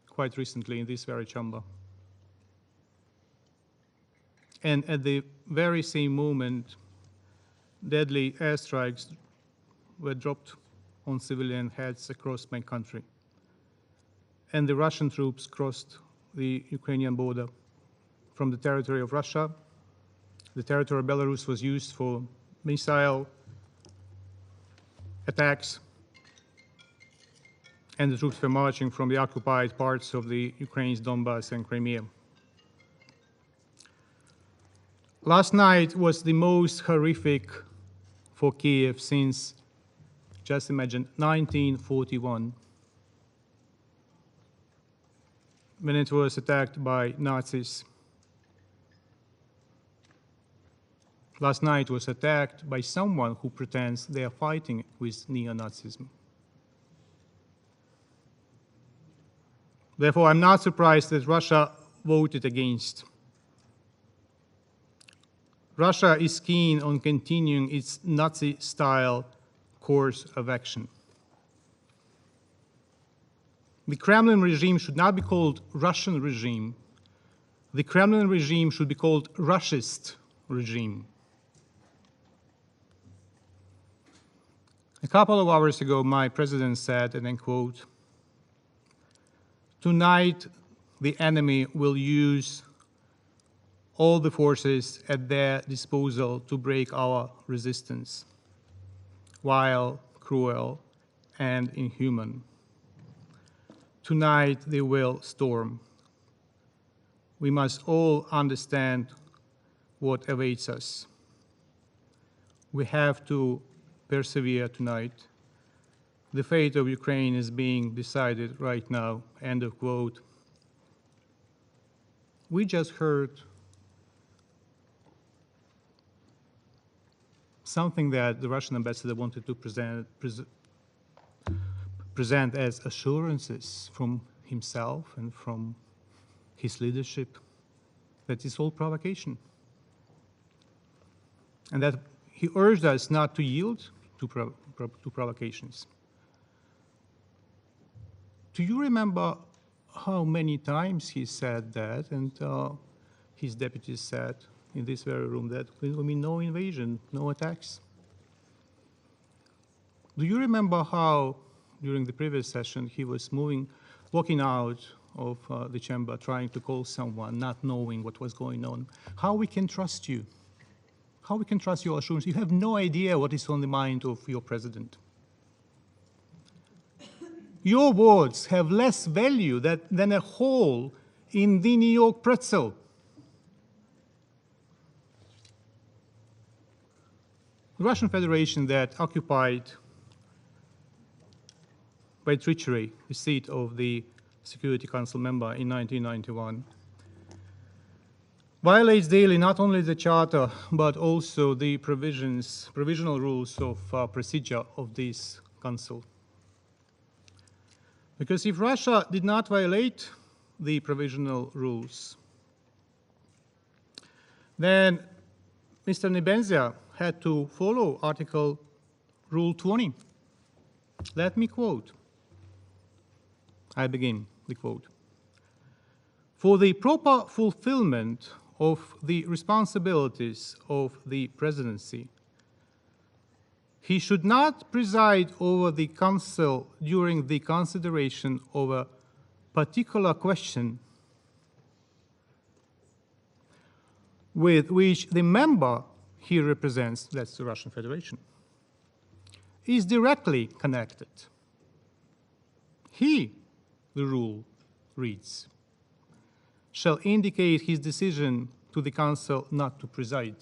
quite recently in this very chamber. And at the very same moment, deadly airstrikes were dropped on civilian heads across my country. And the Russian troops crossed the Ukrainian border from the territory of Russia. The territory of Belarus was used for missile attacks, and the troops were marching from the occupied parts of the Ukraine's Donbass and Crimea. Last night was the most horrific for Kiev since, just imagine, 1941, when it was attacked by Nazis. Last night was attacked by someone who pretends they are fighting with neo-Nazism. Therefore, I'm not surprised that Russia voted against. Russia is keen on continuing its Nazi-style course of action. The Kremlin regime should not be called Russian regime. The Kremlin regime should be called Russist regime. A couple of hours ago, my president said, and I quote, "Tonight, the enemy will use all the forces at their disposal to break our resistance, vile, cruel, and inhuman. Tonight, they will storm. We must all understand what awaits us. We have to persevere tonight. The fate of Ukraine is being decided right now," end of quote. We just heard something that the Russian ambassador wanted to present as assurances from himself and from his leadership that it's all provocation. And that he urged us not to yield to provocations. Do you remember how many times he said that, and his deputies said in this very room that there will be no invasion, no attacks? Do you remember how, during the previous session, he was walking out of the chamber, trying to call someone, not knowing what was going on? How we can trust you? How we can trust your assurance? You have no idea what is on the mind of your president. Your words have less value than a hole in the New York pretzel. The Russian Federation that occupied by treachery the seat of the Security Council member in 1991 violates daily not only the Charter, but also the provisional rules of procedure of this Council. Because if Russia did not violate the provisional rules, then Mr. Nebenzia had to follow Rule 20. Let me quote. I begin the quote. "For the proper fulfillment of the responsibilities of the presidency, he should not preside over the Council during the consideration of a particular question with which the member he represents, that's the Russian Federation, is directly connected. He, the rule reads, shall indicate his decision to the Council not to preside.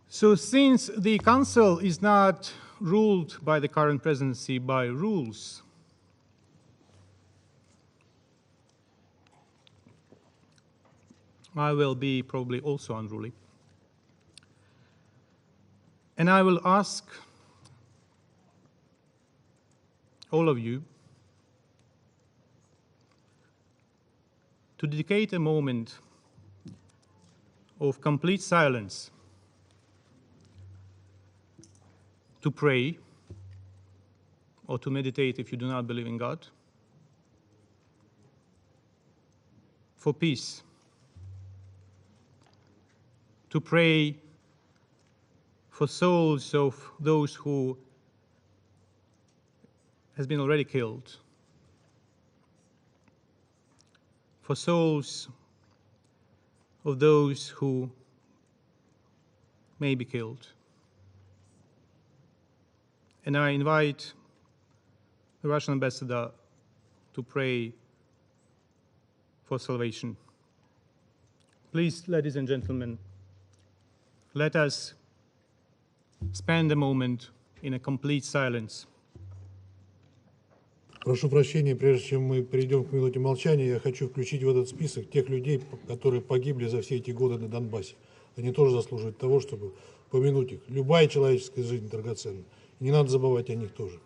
So since the Council is not ruled by the current presidency by rules, I will be probably also unruly. And I will ask all of you to dedicate a moment of complete silence to pray or to meditate if you do not believe in God, for peace, to pray for souls of those who has been already killed, for souls of those who may be killed. And I invite the Russian ambassador to pray for salvation. Please, ladies and gentlemen, let us spend a moment in a complete silence. Прошу прощения, прежде чем мы перейдем к минуте молчания, я хочу включить в этот список тех людей, которые погибли за все эти годы на Донбассе. Они тоже заслуживают того, чтобы помянуть их. Любая человеческая жизнь драгоценна. Не надо забывать о них тоже.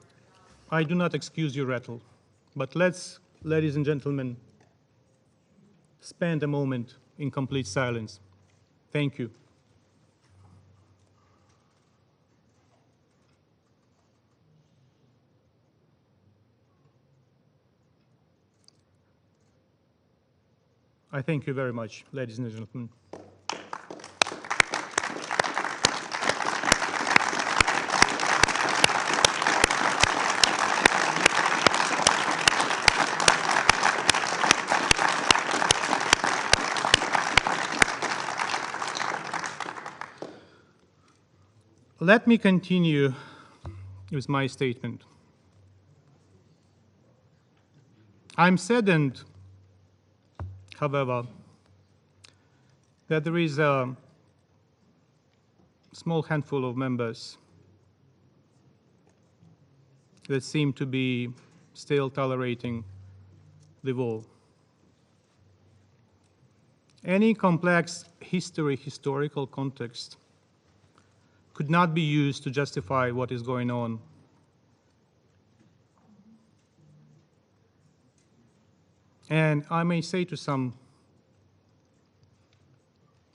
I do not excuse your rattle, but let's, ladies and gentlemen, spend a moment in complete silence. Thank you. I thank you very much, ladies and gentlemen. Let me continue with my statement. I'm saddened, however, that there is a small handful of members that seem to be still tolerating the war. Any complex historical context could not be used to justify what is going on. And I may say to some,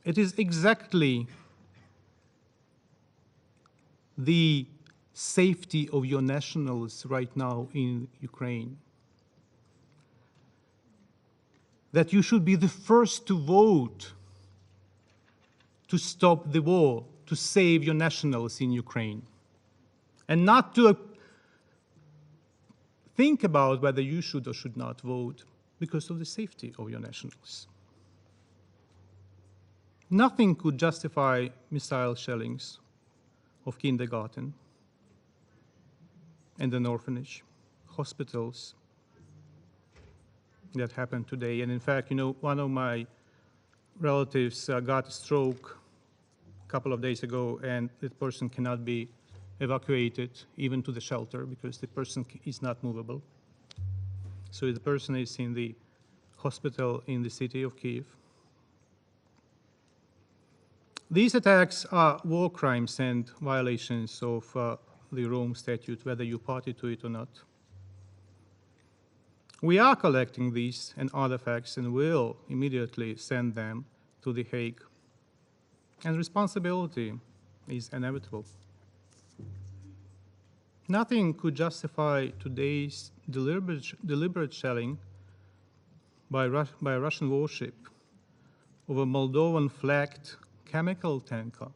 it is exactly the safety of your nationals right now in Ukraine that you should be the first to vote to stop the war, to save your nationals in Ukraine, and not to think about whether you should or should not vote because of the safety of your nationals. Nothing could justify missile shellings of kindergarten and an orphanage, hospitals that happened today. And in fact, you know, one of my relatives got a stroke a couple of days ago, and that person cannot be evacuated even to the shelter because the person is not movable. So the person is in the hospital in the city of Kyiv. These attacks are war crimes and violations of the Rome Statute, whether you party to it or not. We are collecting these and other facts and will immediately send them to The Hague. And responsibility is inevitable. Nothing could justify today's deliberate shelling by a Russian warship of a Moldovan-flagged chemical tanker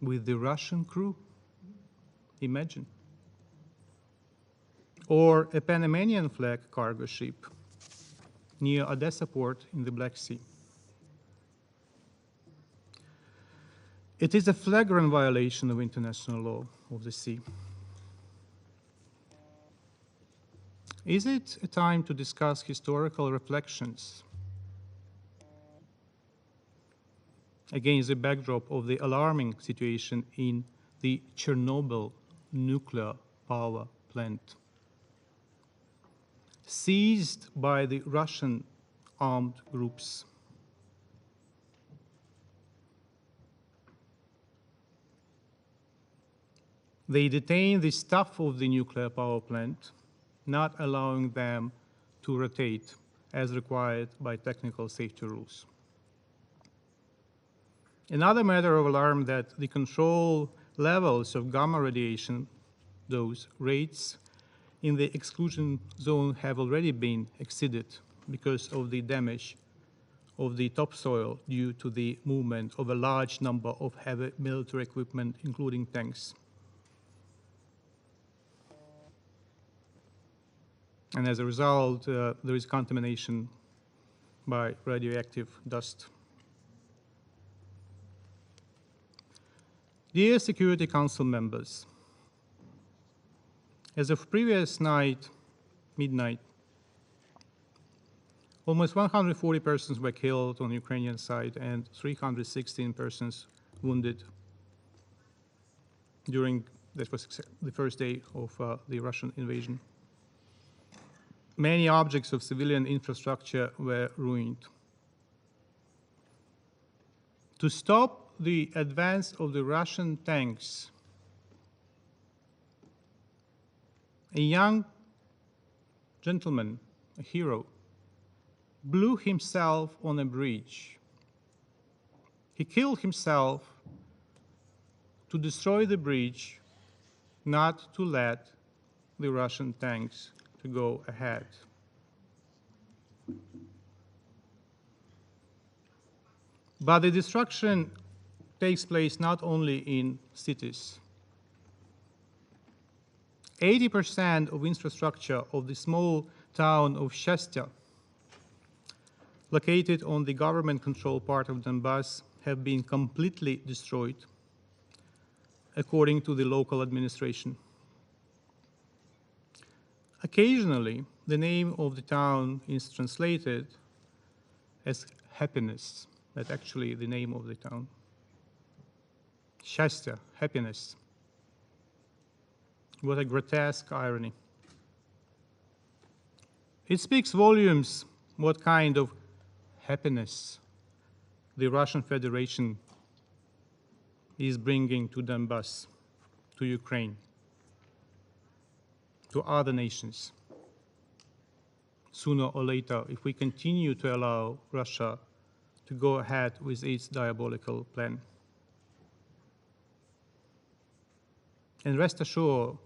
with the Russian crew. imagine. Or a Panamanian flag cargo ship near Odessa port in the Black Sea. It is a flagrant violation of international law of the sea. Is it a time to discuss historical reflections against the backdrop of the alarming situation in the Chernobyl nuclear power plant, seized by the Russian armed groups? They detain the staff of the nuclear power plant, not allowing them to rotate as required by technical safety rules. Another matter of alarm that the control levels of gamma radiation, those rates in the exclusion zone, have already been exceeded because of the damage of the topsoil due to the movement of a large number of heavy military equipment, including tanks. And as a result, there is contamination by radioactive dust. Dear Security Council members, as of previous night, midnight, almost 140 persons were killed on the Ukrainian side and 316 persons wounded during, that was the first day of the Russian invasion. Many objects of civilian infrastructure were ruined. To stop the advance of the Russian tanks, a young gentleman, a hero, blew himself on a bridge. He killed himself to destroy the bridge, not to let the Russian tanks to go ahead. But the destruction takes place not only in cities. 80% of infrastructure of the small town of Shastya, located on the government-controlled part of Donbass, have been completely destroyed, according to the local administration. Occasionally, the name of the town is translated as happiness. That's actually the name of the town. Shastya, happiness. What a grotesque irony. It speaks volumes what kind of happiness the Russian Federation is bringing to Donbass, to Ukraine, to other nations. Sooner or later, if we continue to allow Russia to go ahead with its diabolical plan. And rest assured,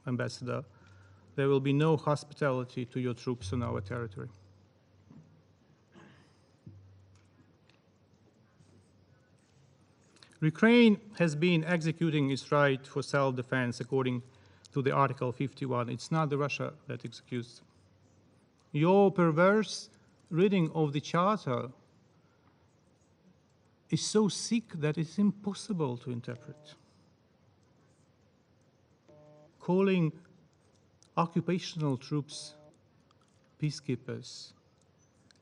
Ambassador, there will be no hospitality to your troops on our territory. Ukraine has been executing its right for self-defense according to the Article 51. It's not the Russia that executes. Your perverse reading of the Charter is so sick that it's impossible to interpret. Calling occupational troops peacekeepers,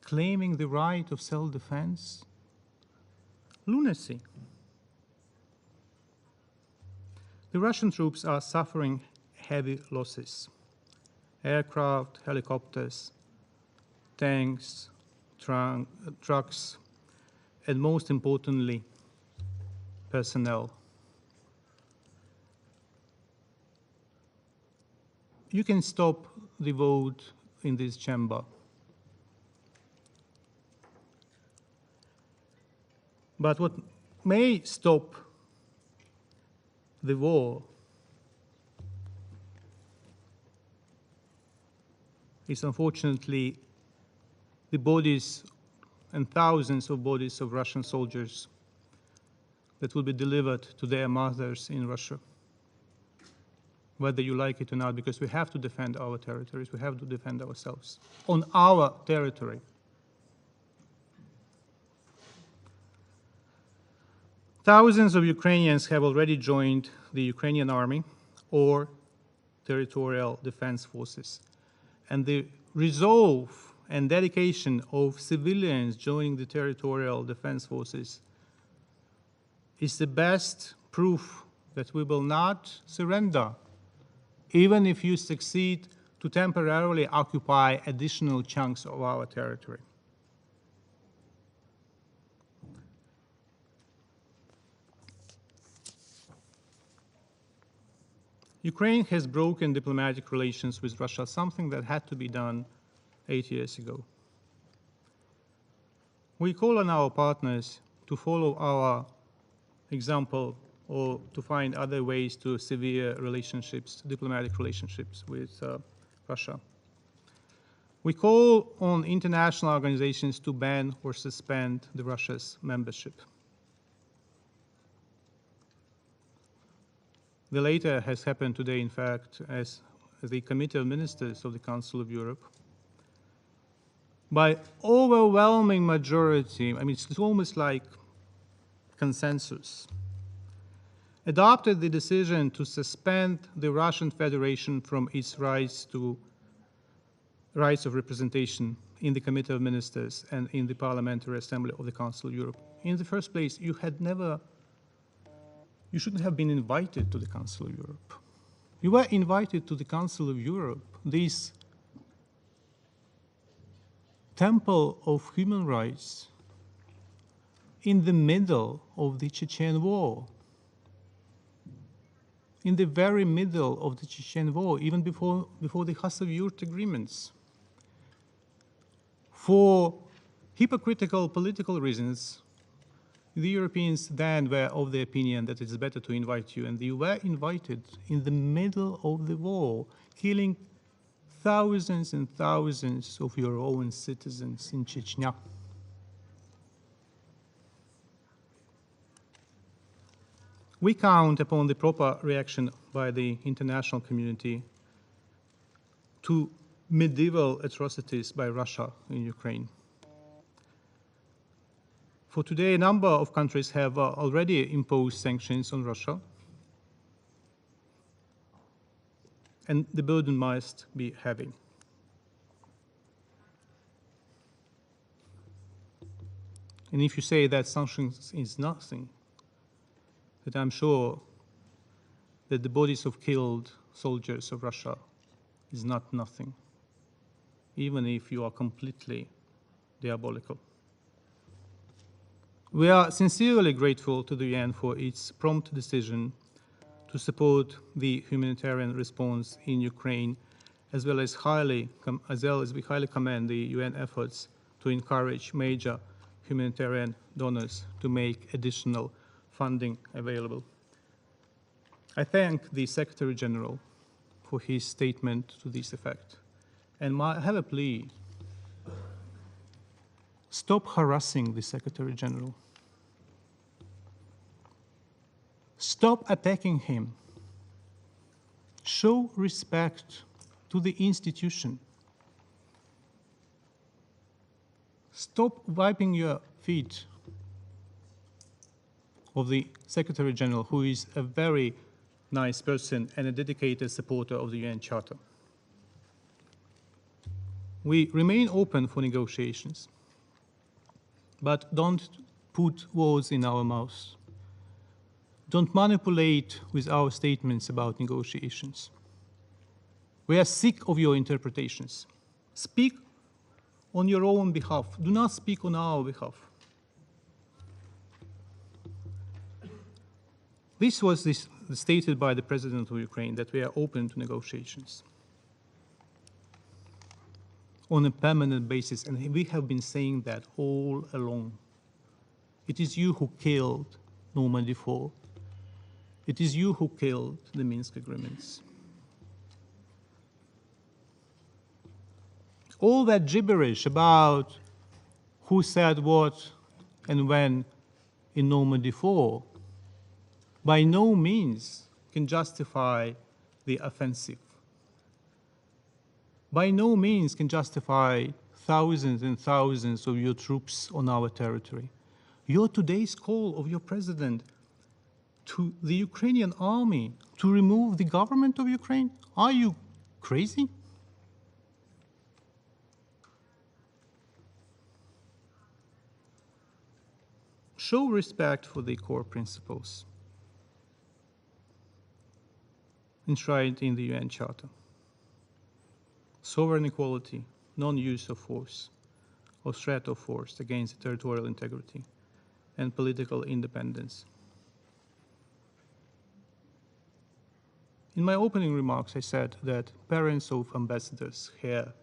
claiming the right of self-defense, lunacy. The Russian troops are suffering heavy losses. Aircraft, helicopters, tanks, trucks, and most importantly, personnel. You can stop the vote in this chamber. But what may stop the war is unfortunately the bodies and thousands of bodies of Russian soldiers that will be delivered to their mothers in Russia. whether you like it or not, because we have to defend our territories, we have to defend ourselves on our territory. Thousands of Ukrainians have already joined the Ukrainian army or territorial defense forces. And the resolve and dedication of civilians joining the territorial defense forces is the best proof that we will not surrender, even if you succeed to temporarily occupy additional chunks of our territory. Ukraine has broken diplomatic relations with Russia, something that had to be done 8 years ago. We call on our partners to follow our example or to find other ways to sever relationships, diplomatic relationships with Russia. We call on international organizations to ban or suspend Russia's membership. The latter has happened today, in fact, as the Committee of Ministers of the Council of Europe, by overwhelming majority, I mean, it's almost like consensus, adopted the decision to suspend the Russian Federation from its rights of representation in the Committee of Ministers and in the Parliamentary Assembly of the Council of Europe. In the first place, you shouldn't have been invited to the Council of Europe. You were invited to the Council of Europe, this temple of human rights, in the middle of the Chechen War. In the very middle of the Chechen War, even before the Khasav-Yurt agreements. For hypocritical political reasons, the Europeans then were of the opinion that it's better to invite you, and you were invited in the middle of the war, killing thousands and thousands of your own citizens in Chechnya. We count upon the proper reaction by the international community to medieval atrocities by Russia in Ukraine. For today, a number of countries have already imposed sanctions on Russia, and the burden must be heavy. And if you say that sanctions is nothing, that I'm sure that the bodies of killed soldiers of Russia is not nothing, even if you are completely diabolical. We are sincerely grateful to the UN for its prompt decision to support the humanitarian response in Ukraine, as well as we highly commend the UN efforts to encourage major humanitarian donors to make additional funding available. I thank the Secretary General for his statement to this effect. And I have a plea. Stop harassing the Secretary General. Stop attacking him. Show respect to the institution. Stop wiping your feet of the Secretary General, who is a very nice person and a dedicated supporter of the UN Charter. We remain open for negotiations, but don't put words in our mouths. Don't manipulate with our statements about negotiations. We are sick of your interpretations. Speak on your own behalf. Do not speak on our behalf. This was stated by the President of Ukraine, that we are open to negotiations on a permanent basis, and we have been saying that all along. It is you who killed Normandy 4. It is you who killed the Minsk agreements. All that gibberish about who said what and when in Normandy 4 by no means can justify the offensive. By no means can justify thousands and thousands of your troops on our territory. Your today's call of your president to the Ukrainian army to remove the government of Ukraine, are you crazy? Show respect for the core principles enshrined in the UN Charter. Sovereign equality, non-use of force or threat of force against territorial integrity, and political independence. In my opening remarks, I said that parents of ambassadors here,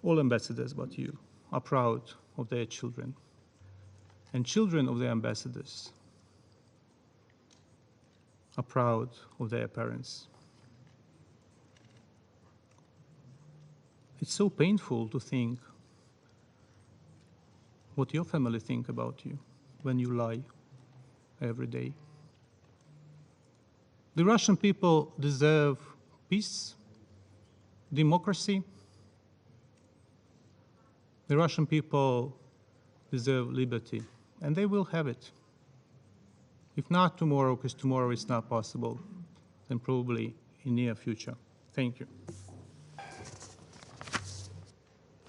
all ambassadors but you, are proud of their children. And children of the ambassadors are proud of their parents. It's so painful to think what your family think about you when you lie every day. The Russian people deserve peace, democracy. The Russian people deserve liberty, and they will have it. If not tomorrow, because tomorrow is not possible, then probably in near future. Thank you.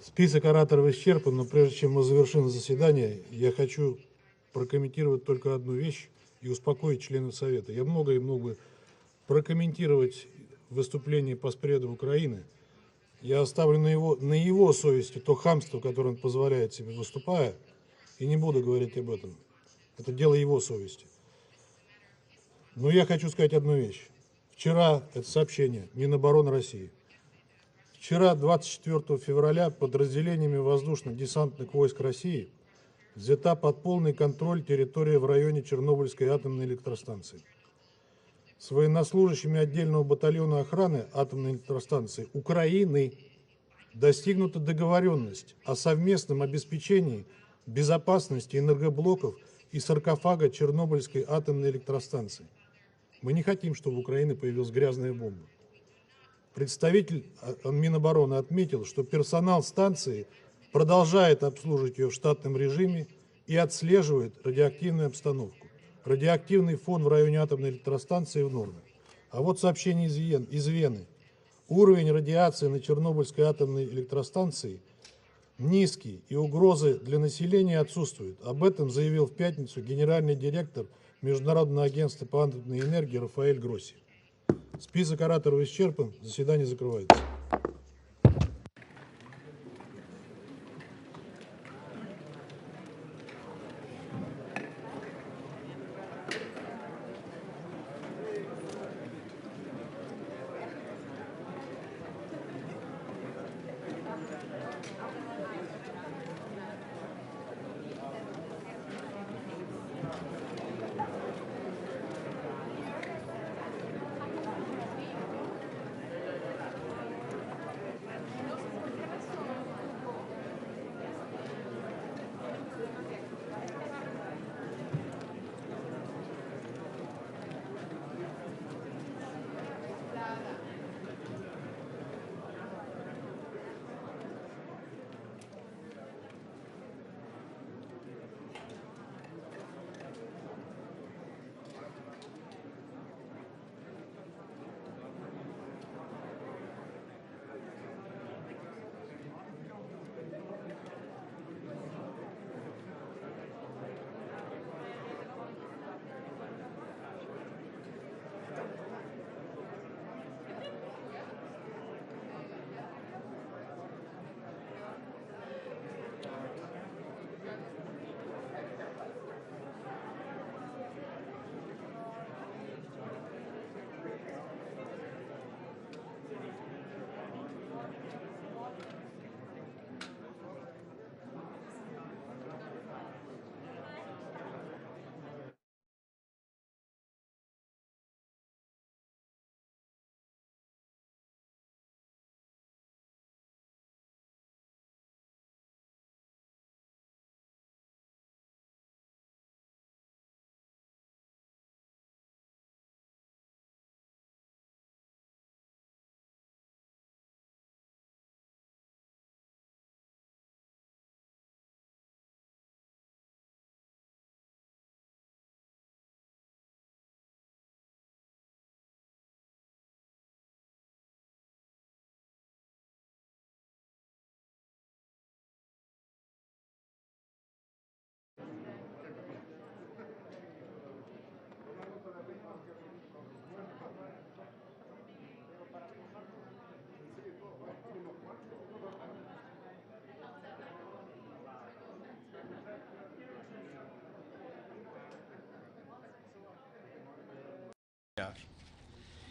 Список ораторов исчерпан, но прежде чем мы завершим заседание, я хочу прокомментировать только одну вещь и успокоить членов Совета. Я много и мог бы прокомментировать выступление поспреда Украины. Я оставлю на его совести то хамство, которое он позволяет себе, выступая, и не буду говорить об этом. Это дело его совести. Но я хочу сказать одну вещь. Вчера это сообщение Минобороны России. Вчера, 24 февраля, подразделениями воздушно-десантных войск России взята под полный контроль территория в районе Чернобыльской атомной электростанции. С военнослужащими отдельного батальона охраны атомной электростанции Украины достигнута договоренность о совместном обеспечении безопасности энергоблоков и саркофага Чернобыльской атомной электростанции. Мы не хотим, чтобы в Украине появилась грязная бомба. Представитель Минобороны отметил, что персонал станции продолжает обслуживать ее в штатном режиме и отслеживает радиоактивную обстановку. Радиоактивный фон в районе атомной электростанции в норме. А вот сообщение из Вены. Уровень радиации на Чернобыльской атомной электростанции низкий и угрозы для населения отсутствуют. Об этом заявил в пятницу генеральный директор Международного агентства по атомной энергии Рафаэль Гросси. Список ораторов исчерпан, заседание закрывается.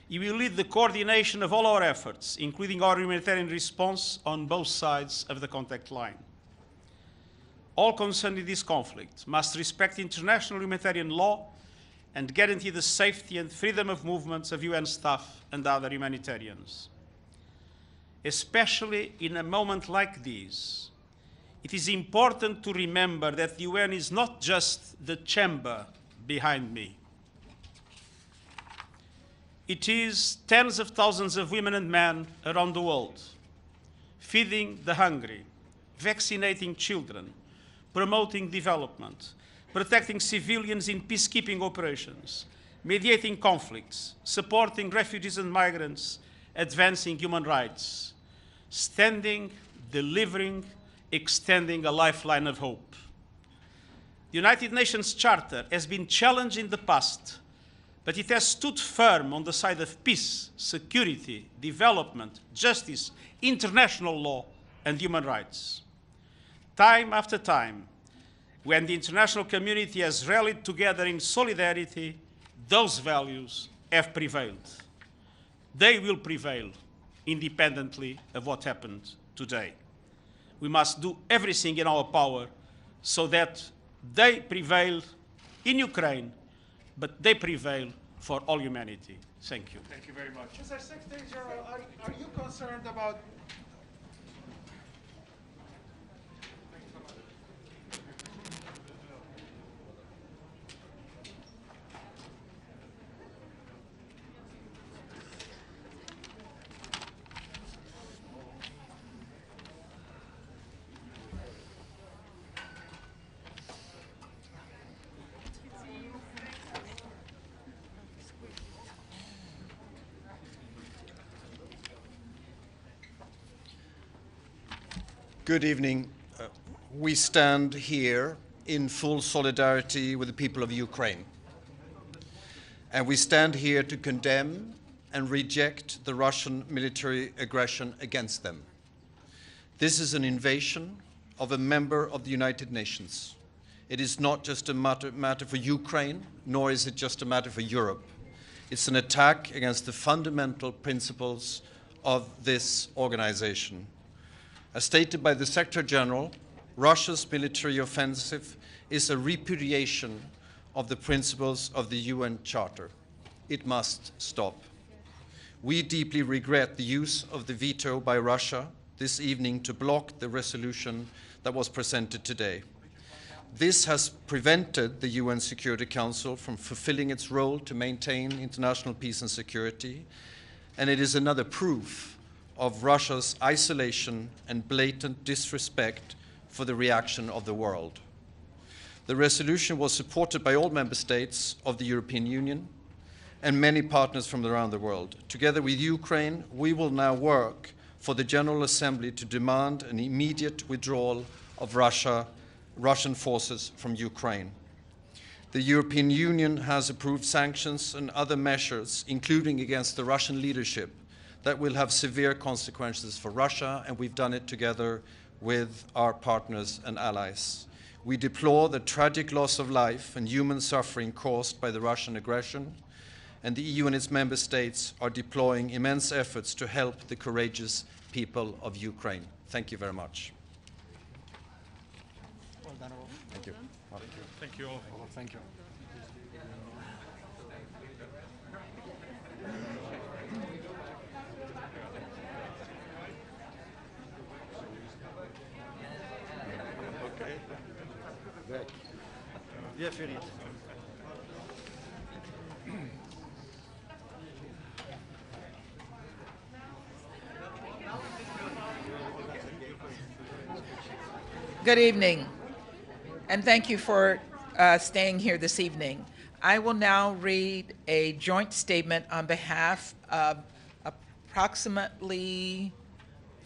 He will lead the coordination of all our efforts, including our humanitarian response on both sides of the contact line. All concerned in this conflict must respect international humanitarian law and guarantee the safety and freedom of movements of UN staff and other humanitarians. Especially in a moment like this, it is important to remember that the UN is not just the chamber behind me. It is tens of thousands of women and men around the world, feeding the hungry, vaccinating children, promoting development, protecting civilians in peacekeeping operations, mediating conflicts, supporting refugees and migrants, advancing human rights, standing, delivering, extending a lifeline of hope. The United Nations Charter has been challenged in the past, but it has stood firm on the side of peace, security, development, justice, international law, and human rights. Time after time, when the international community has rallied together in solidarity, those values have prevailed. They will prevail independently of what happened today. We must do everything in our power so that they prevail in Ukraine, but they prevail for all humanity. Thank you. Thank you very much. Mr. Secretary General, are you concerned about Good evening. We stand here in full solidarity with the people of Ukraine. And we stand here to condemn and reject the Russian military aggression against them. This is an invasion of a member of the United Nations. It is not just a matter for Ukraine, nor is it just a matter for Europe. It's an attack against the fundamental principles of this organization. As stated by the Secretary General, Russia's military offensive is a repudiation of the principles of the UN Charter. It must stop. We deeply regret the use of the veto by Russia this evening to block the resolution that was presented today. This has prevented the UN Security Council from fulfilling its role to maintain international peace and security, and it is another proof of Russia's isolation and blatant disrespect for the reaction of the world. The resolution was supported by all member states of the European Union and many partners from around the world. Together with Ukraine, we will now work for the General Assembly to demand an immediate withdrawal of Russian forces from Ukraine. The European Union has approved sanctions and other measures, including against the Russian leadership, that will have severe consequences for Russia, and we've done it together with our partners and allies. We deplore the tragic loss of life and human suffering caused by the Russian aggression, and the EU and its member states are deploying immense efforts to help the courageous people of Ukraine. Thank you very much. Thank you. Thank you all. Thank you. Bien, Ferit. Good evening, and thank you for staying here this evening. I will now read a joint statement on behalf of approximately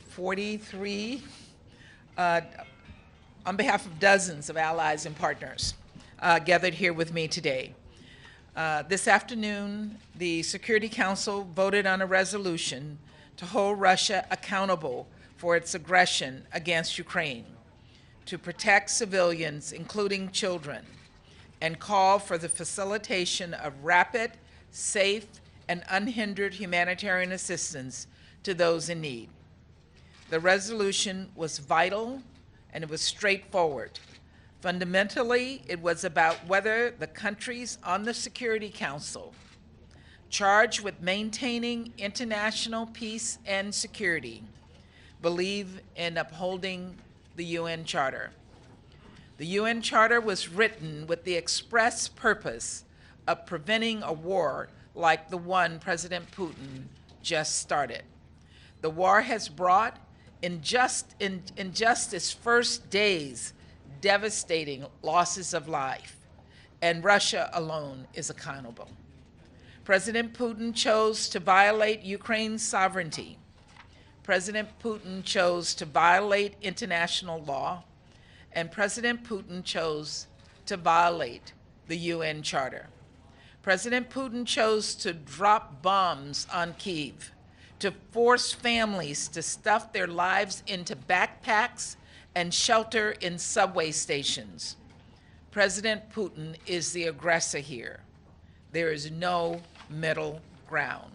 43, on behalf of dozens of allies and partners gathered here with me today. This afternoon, the Security Council voted on a resolution to hold Russia accountable for its aggression against Ukraine, to protect civilians, including children, and call for the facilitation of rapid, safe, and unhindered humanitarian assistance to those in need. The resolution was vital and it was straightforward. Fundamentally, it was about whether the countries on the Security Council charged with maintaining international peace and security believe in upholding the UN Charter. The UN Charter was written with the express purpose of preventing a war like the one President Putin just started. The war has brought, in just its first days, devastating losses of life, and Russia alone is accountable. President Putin chose to violate Ukraine's sovereignty. President Putin chose to violate international law, and President Putin chose to violate the UN Charter. President Putin chose to drop bombs on Kyiv, to force families to stuff their lives into backpacks and shelter in subway stations. President Putin is the aggressor here. There is no middle ground.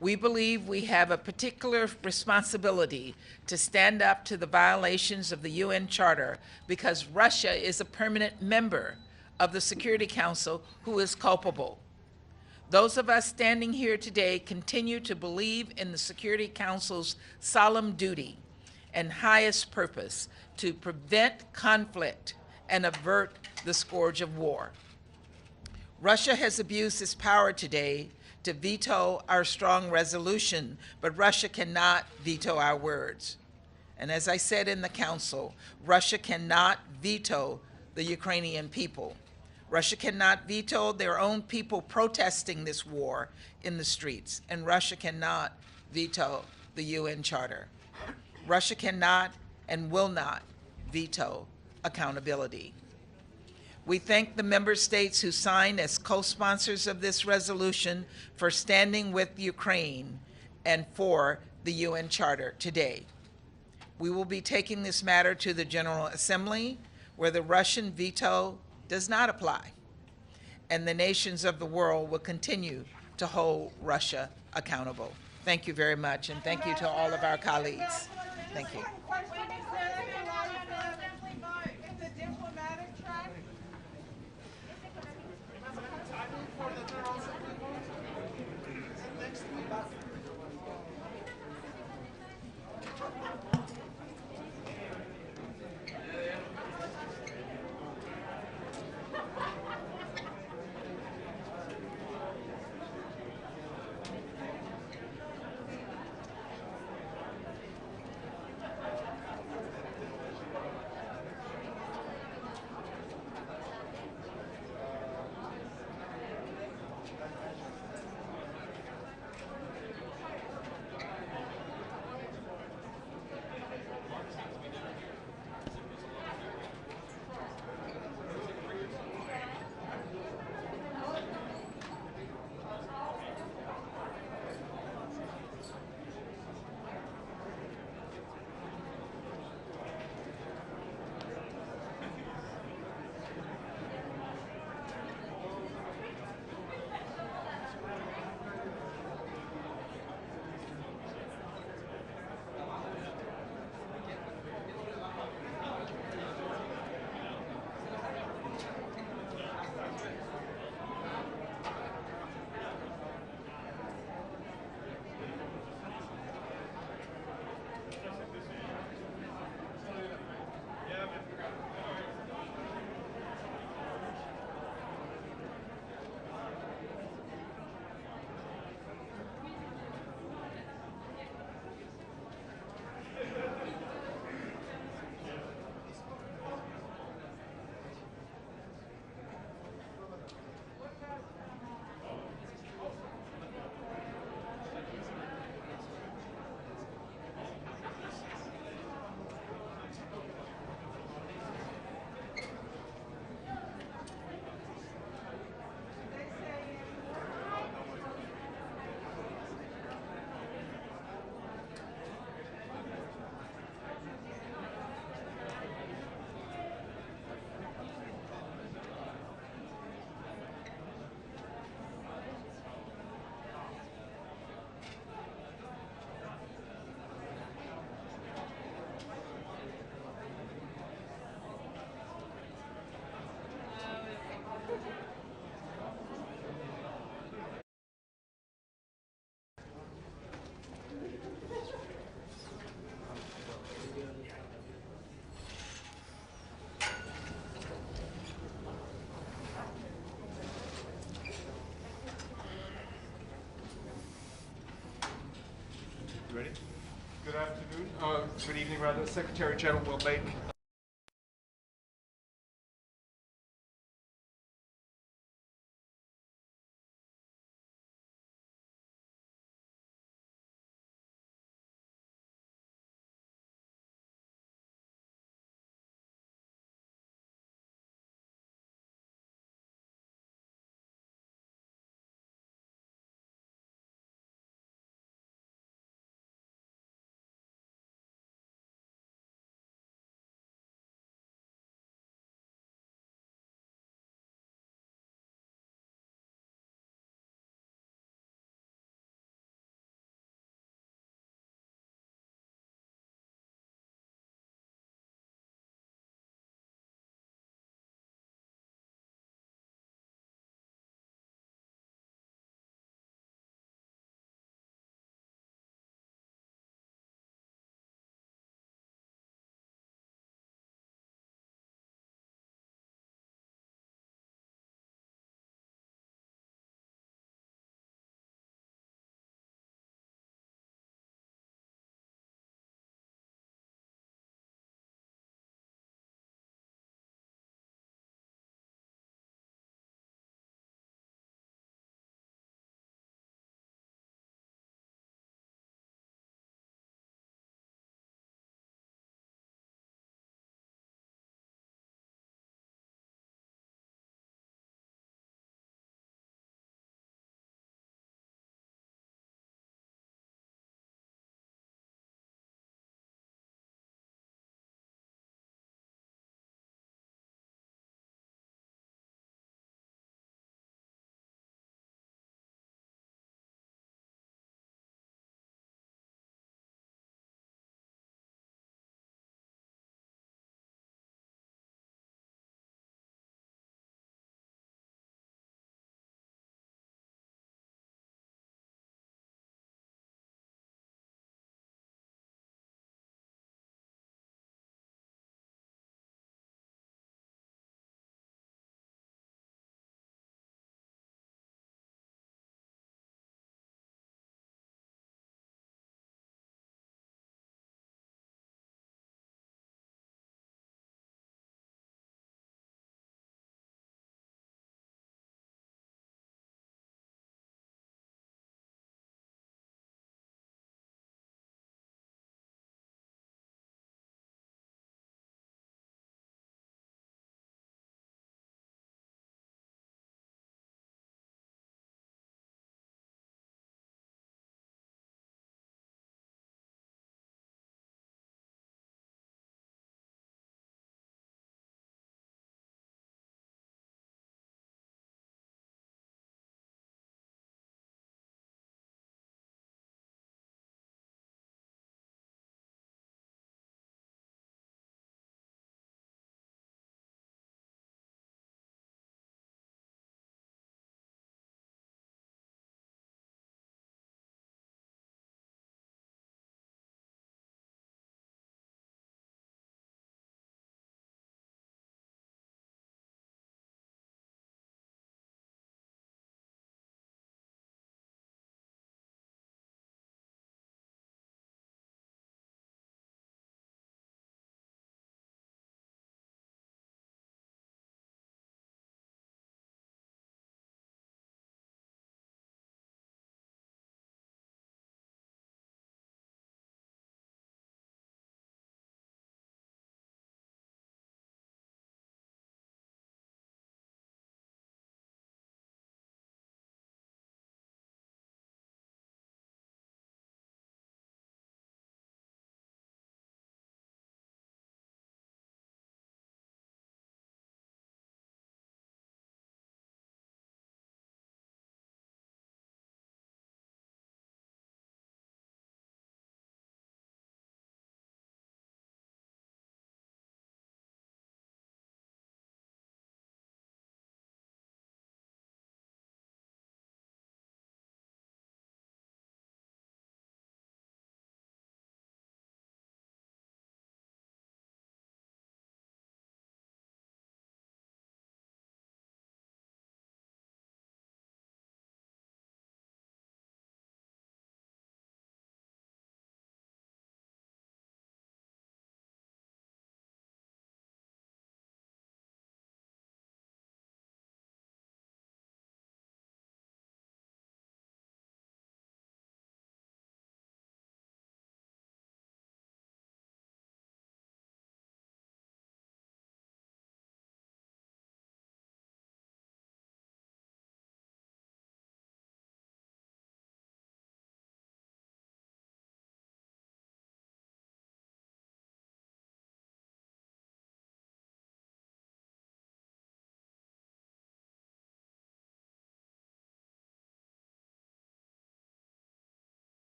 We believe we have a particular responsibility to stand up to the violations of the UN Charter because Russia is a permanent member of the Security Council who is culpable. Those of us standing here today continue to believe in the Security Council's solemn duty and highest purpose to prevent conflict and avert the scourge of war. Russia has abused its power today to veto our strong resolution, but Russia cannot veto our words. And as I said in the Council, Russia cannot veto the Ukrainian people. Russia cannot veto their own people protesting this war in the streets, and Russia cannot veto the UN Charter. Russia cannot and will not veto accountability. We thank the member states who signed as co-sponsors of this resolution for standing with Ukraine and for the UN Charter today. We will be taking this matter to the General Assembly, where the Russian veto does not apply, and the nations of the world will continue to hold Russia accountable. Thank you very much, and thank you to all of our colleagues. Thank you. Good afternoon, good evening rather. Secretary General will make